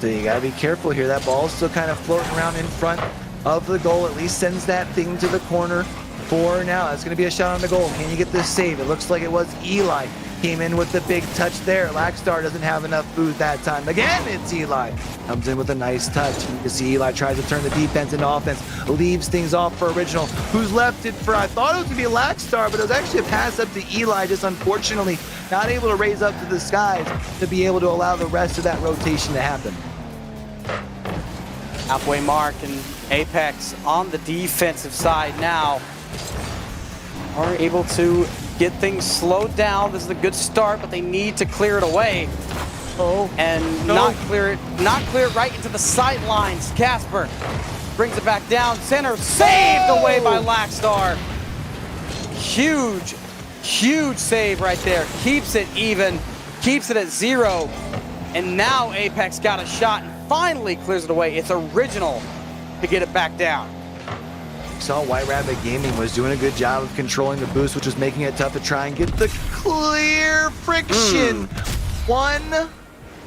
So you got to be careful here. That ball's still kind of floating around in front of the goal. At least sends that thing to the corner for now. That's going to be a shot on the goal. Can you get this save? It looks like it was Eli. Came in with the big touch there. Lackstar doesn't have enough food that time. Again, it's Eli. Comes in with a nice touch. You can see Eli tries to turn the defense into offense. Leaves things off for Original, who's left it for, I thought it was going to be Lackstar, but it was actually a pass up to Eli, just unfortunately not able to raise up to the skies to be able to allow the rest of that rotation to happen. Halfway mark, and Aipx on the defensive side now are able to get things slowed down. This is a good start, but they need to clear it away. Not clear it right into the sight lines. Casper brings it back down. Center saved away by Lackstar. Huge save right there. Keeps it even, keeps it at 0. And now Aipx got a shot and finally clears it away. It's Original to get it back down. Saw White Rabbit Gaming was doing a good job of controlling the boost, which was making it tough to try and get the clear. Friction. 1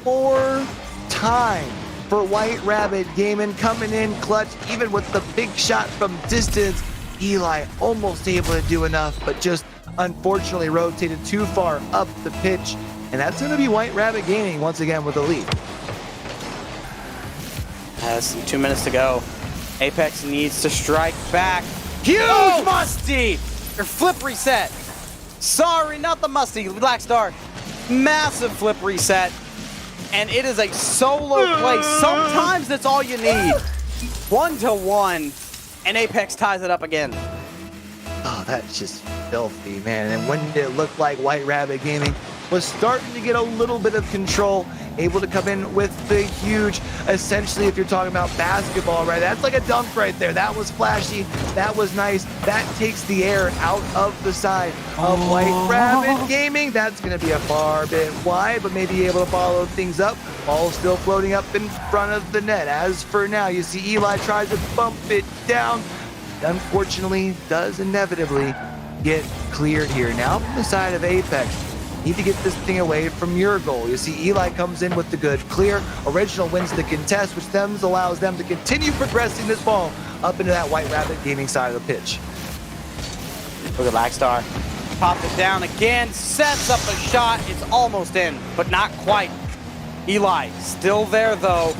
more time for White Rabbit Gaming, coming in clutch, even with the big shot from distance. Eli almost able to do enough, but just unfortunately rotated too far up the pitch. And that's going to be White Rabbit Gaming once again with the lead. Has 2 minutes to go. Aipx needs to strike back. Huge musty! Or flip reset. Sorry, not the musty. Black Star. Massive flip reset. And it is a solo play. Sometimes that's all you need. 1-1. And Aipx ties it up again. Oh, that's just filthy, man. And when did it look like White Rabbit Gaming was starting to get a little bit of control, able to come in with the huge, essentially, if you're talking about basketball, right? That's like a dunk right there. That was flashy. That was nice. That takes the air out of the side of White Rabbit Gaming. That's going to be a far bit wide, but maybe able to follow things up. Ball still floating up in front of the net. As for now, you see Eli tries to bump it down. Unfortunately, does inevitably get cleared here. Now from the side of Aipx, need to get this thing away from your goal. You see Eli comes in with the good clear. Original wins the contest, which then allows them to continue progressing this ball up into that White Rabbit Gaming side of the pitch. Look at Blackstar. Popped it down again, sets up a shot. It's almost in, but not quite. Eli still there though.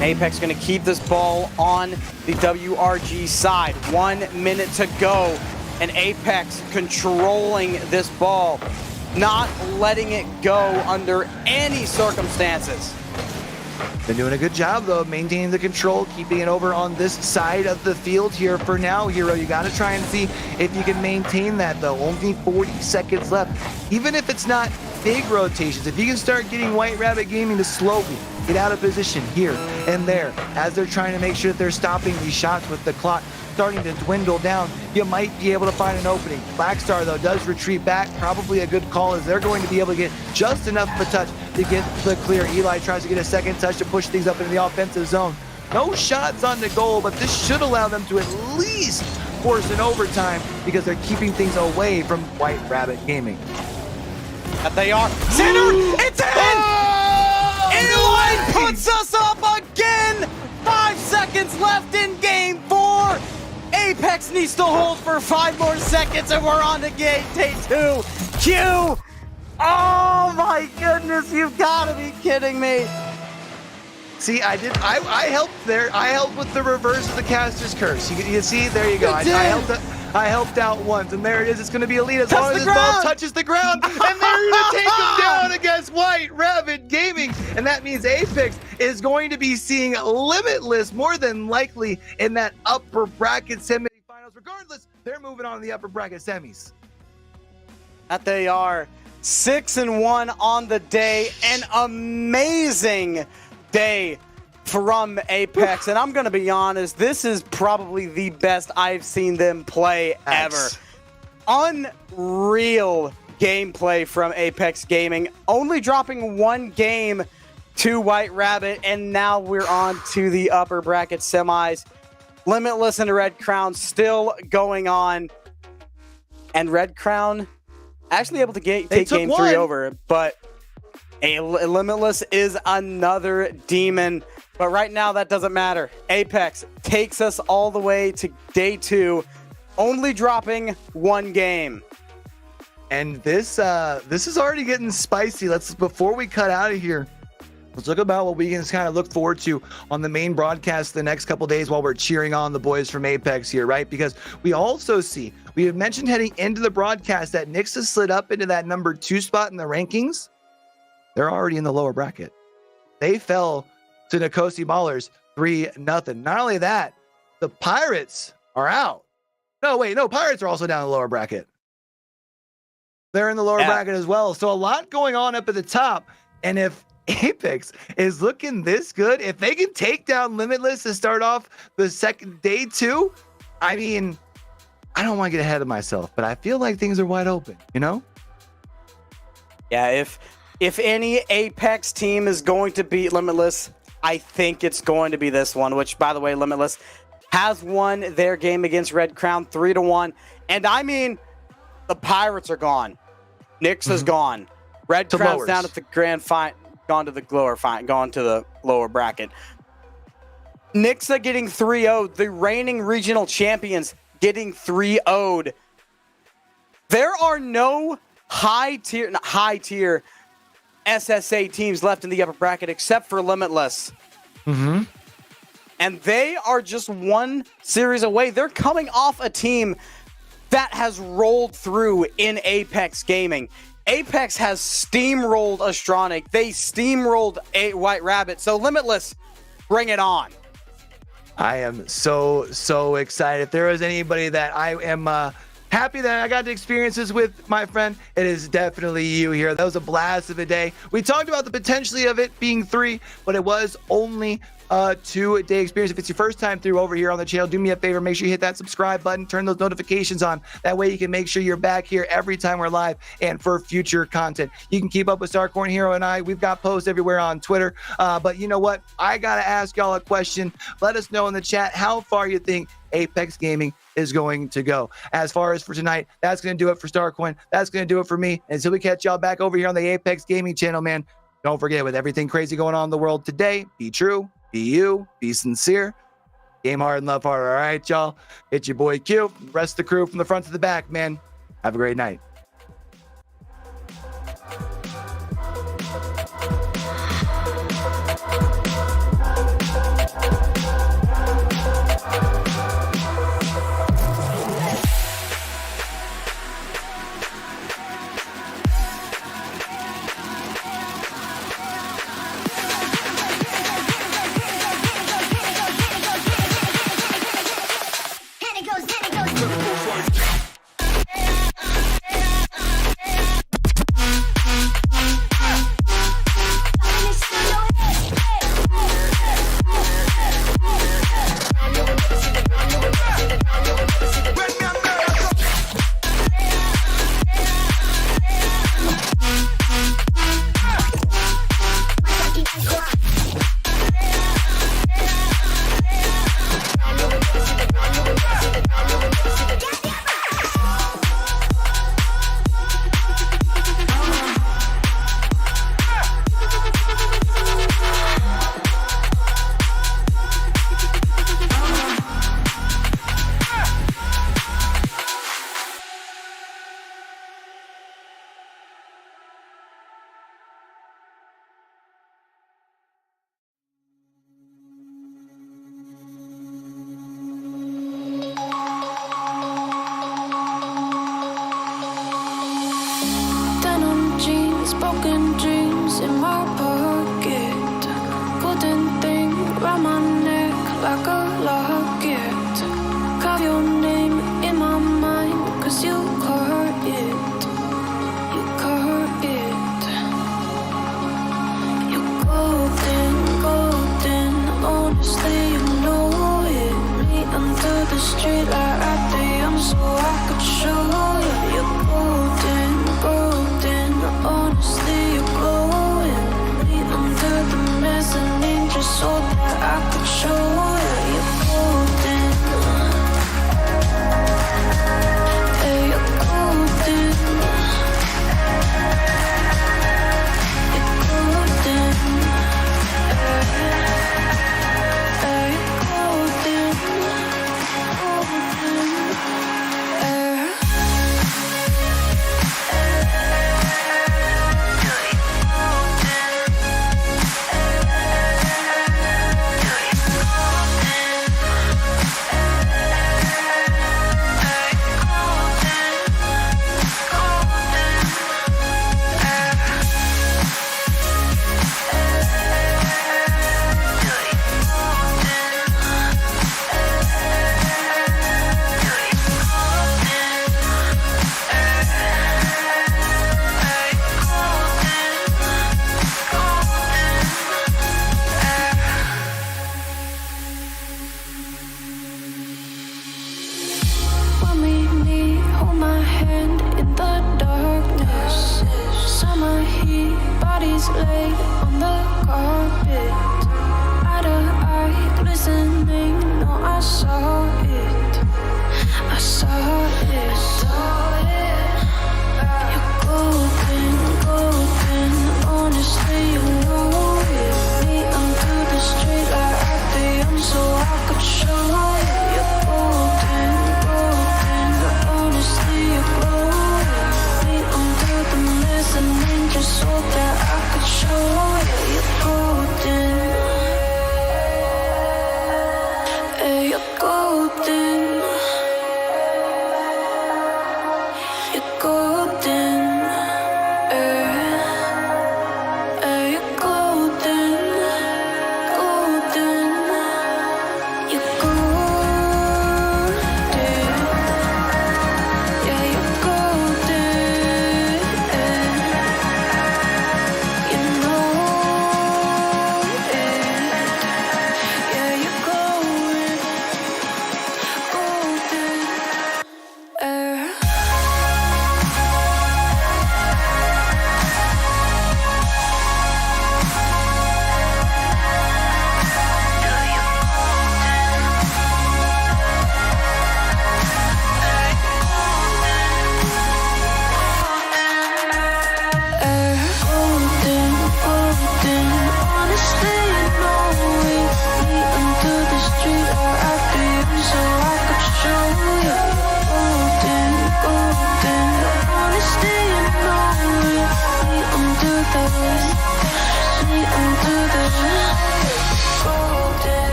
And Aipx going to keep this ball on the WRG side. 1 minute to go. And Aipx controlling this ball. Not letting it go under any circumstances. Been doing a good job though, maintaining the control, keeping it over on this side of the field here for now, Hero. You got to try and see if you can maintain that though. Only 40 seconds left. Even if it's not big rotations, if you can start getting White Rabbit Gaming to slowly get out of position here and there as they're trying to make sure that they're stopping these shots with the clock starting to dwindle down, you might be able to find an opening. Blackstar though does retreat back, probably a good call as they're going to be able to get just enough of a touch to get the clear. Eli tries to get a second touch to push things up into the offensive zone. No shots on the goal, but this should allow them to at least force an overtime because they're keeping things away from White Rabbit Gaming. That they are. Centered! It's in! Eli puts us up again! 5 seconds left in game 4. Aipx needs to hold for 5 more seconds and we're on to day 2. Q! Oh my goodness, you've got to be kidding me. See, I helped there. I helped with the reverse of the caster's curse. You see, there you go. I helped out once, and there it is. It's going to be a lead as long as this ball touches the ground, and they're going to take him down against White Rabbit Gaming. And that means Aipx is going to be seeing Limitless more than likely in that upper bracket semifinals. Regardless, they're moving on to the upper bracket semis. That they are. 6-1 on the day. An amazing day from Aipx, and I'm gonna be honest, this is probably the best I've seen them play ever. Unreal gameplay from Aipx Gaming, only dropping 1 game to White Rabbit, and now we're on to the upper bracket semis. Limitless and Red Crown still going on, and Red Crown actually able to take game 3 over, but Limitless is another demon. But right now, that doesn't matter. Aipx takes us all the way to day 2, only dropping 1 game. And this is already getting spicy. Before we cut out of here, let's look about what we can kind of look forward to on the main broadcast the next couple days while we're cheering on the boys from Aipx here, right? Because we also see, we have mentioned heading into the broadcast that Nyx has slid up into that number 2 spot in the rankings. They're already in the lower bracket. They fell to Nicosia Ballers 3-0. Not only that, the Pirates are out. No, Pirates are also down in the lower bracket. They're in the lower bracket as well. So a lot going on up at the top. And if Aipx is looking this good, if they can take down Limitless to start off the second day 2, I mean, I don't want to get ahead of myself, but I feel like things are wide open, you know? Yeah, if any Aipx team is going to beat Limitless, I think it's going to be this one, which, by the way, Limitless has won their game against Red Crown 3-1. And I mean, the Pirates are gone. Nyx is gone. Red Crown's down at the grand final. gone to the lower bracket. Nixa getting 3-0'd, the reigning regional champions getting 3-0'd. There are no high tier SSA teams left in the upper bracket except for Limitless. Mm-hmm. And they are just one series away. They're coming off a team that has rolled through in Aipx Gaming. Aipx has steamrolled Astronic. They steamrolled White Rabbit. So Limitless, bring it on. I am so excited. If there is anybody that I am happy that I got to experience this with, my friend, it is definitely you here. That was a blast of a day. We talked about the potentially of it being 3, but it was only a 2-day experience. If it's your first time through over here on the channel, do me a favor, make sure you hit that subscribe button, turn those notifications on. That way you can make sure you're back here every time we're live and for future content. You can keep up with Starcorn Hero and I. We've got posts everywhere on Twitter. But you know what? I got to ask y'all a question. Let us know in the chat how far you think Aipx Gaming is going to go. As far as for tonight, that's going to do it for Starcoin. That's going to do it for me. Until we catch y'all back over here on the Aipx Gaming channel, man, don't forget, with everything crazy going on in the world today, be true, be you, be sincere, game hard and love hard. All right, y'all. It's your boy Q. Rest of the crew from the front to the back, man. Have a great night. Broken dreams in my pocket. Golden thing round my neck like a locket. Carve your name in my mind, cause you caught it. You caught it. You golden, golden. Honestly, you know it. Me under the street like at the young, so I could show you. You're golden, golden. Honestly, you're glowing. Me under the mezzanine, just so that I could show you. You're golden. Hey, you're golden. You're golden. Hey, you're golden. Golden. When we meet, hold my hand in the darkness. Summer heat, bodies laid on the carpet. Eye to eye, glistening, no, I saw it. I saw it. You're golden, golden. Honestly, you know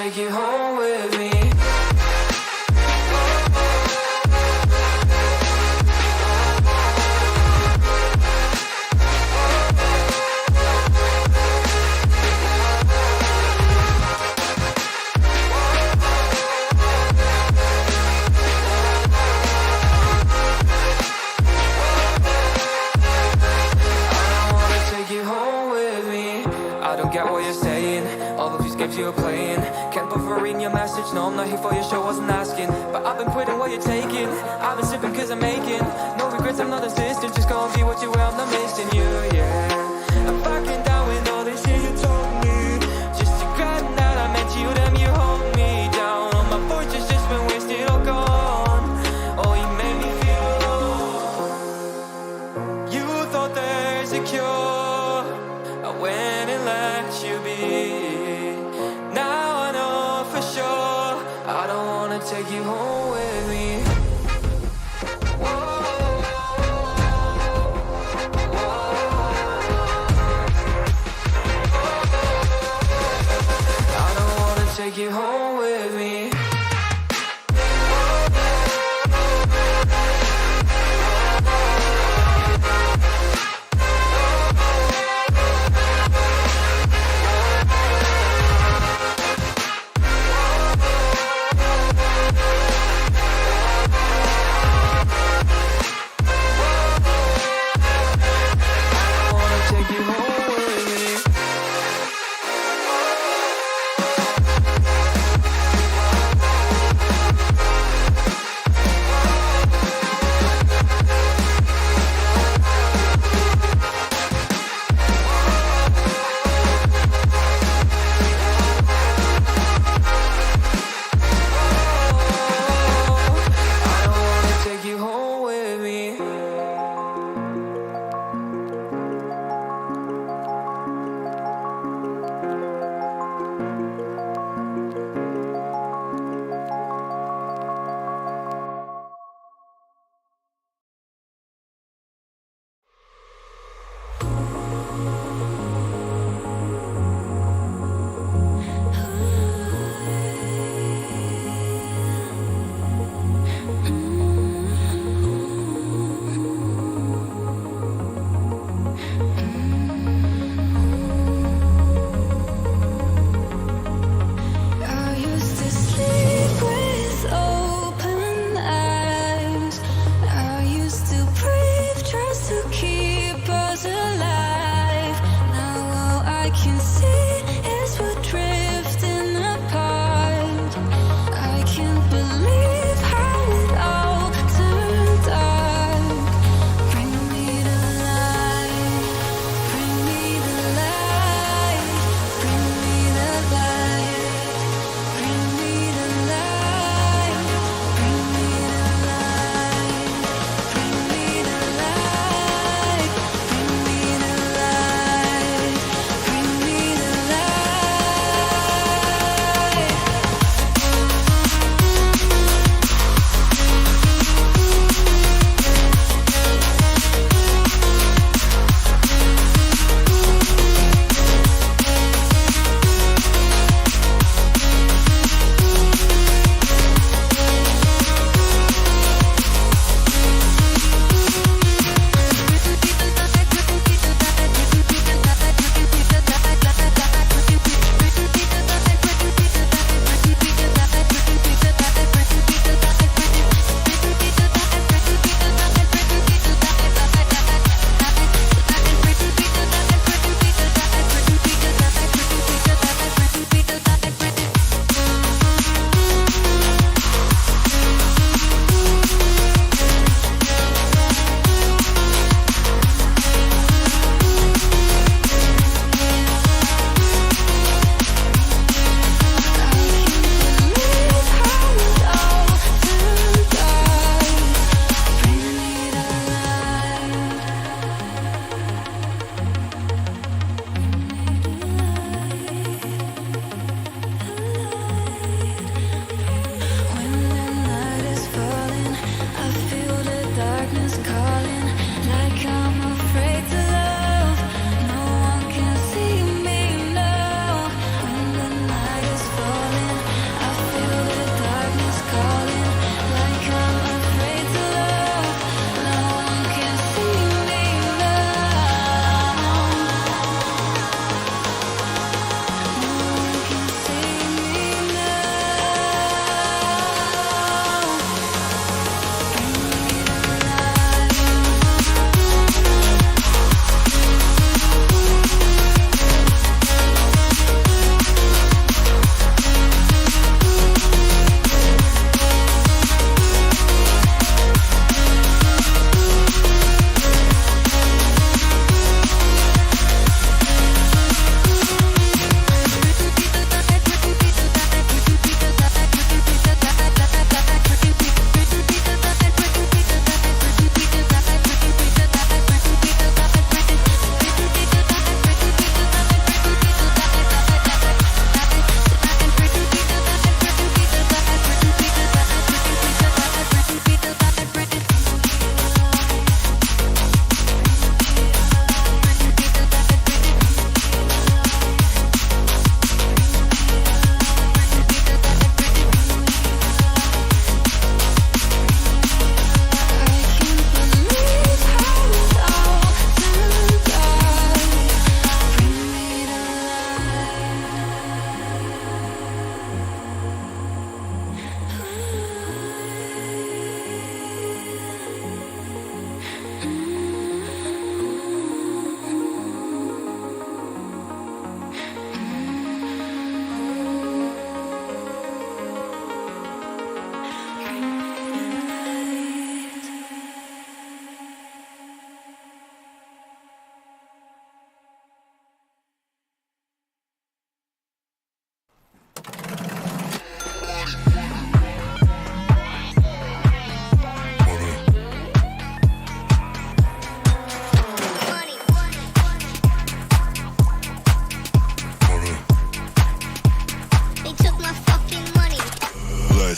take you home with me. You were playing, can't bother reading your message. No, I'm not here for your show, wasn't asking. But I've been quitting what you're taking. I've been sipping cause I'm making no regrets, I'm not insistent. Just go and be what you were, I'm not missing you, yeah. I'm backing down with all this shit you told me. Just to grab that I met you, damn you hold me down. All my fortune's just been wasted or gone. Oh, you made me feel alone. You thought there's a cure, I went and let you be. I don't wanna take you home with me. I don't wanna take you home with me. Can see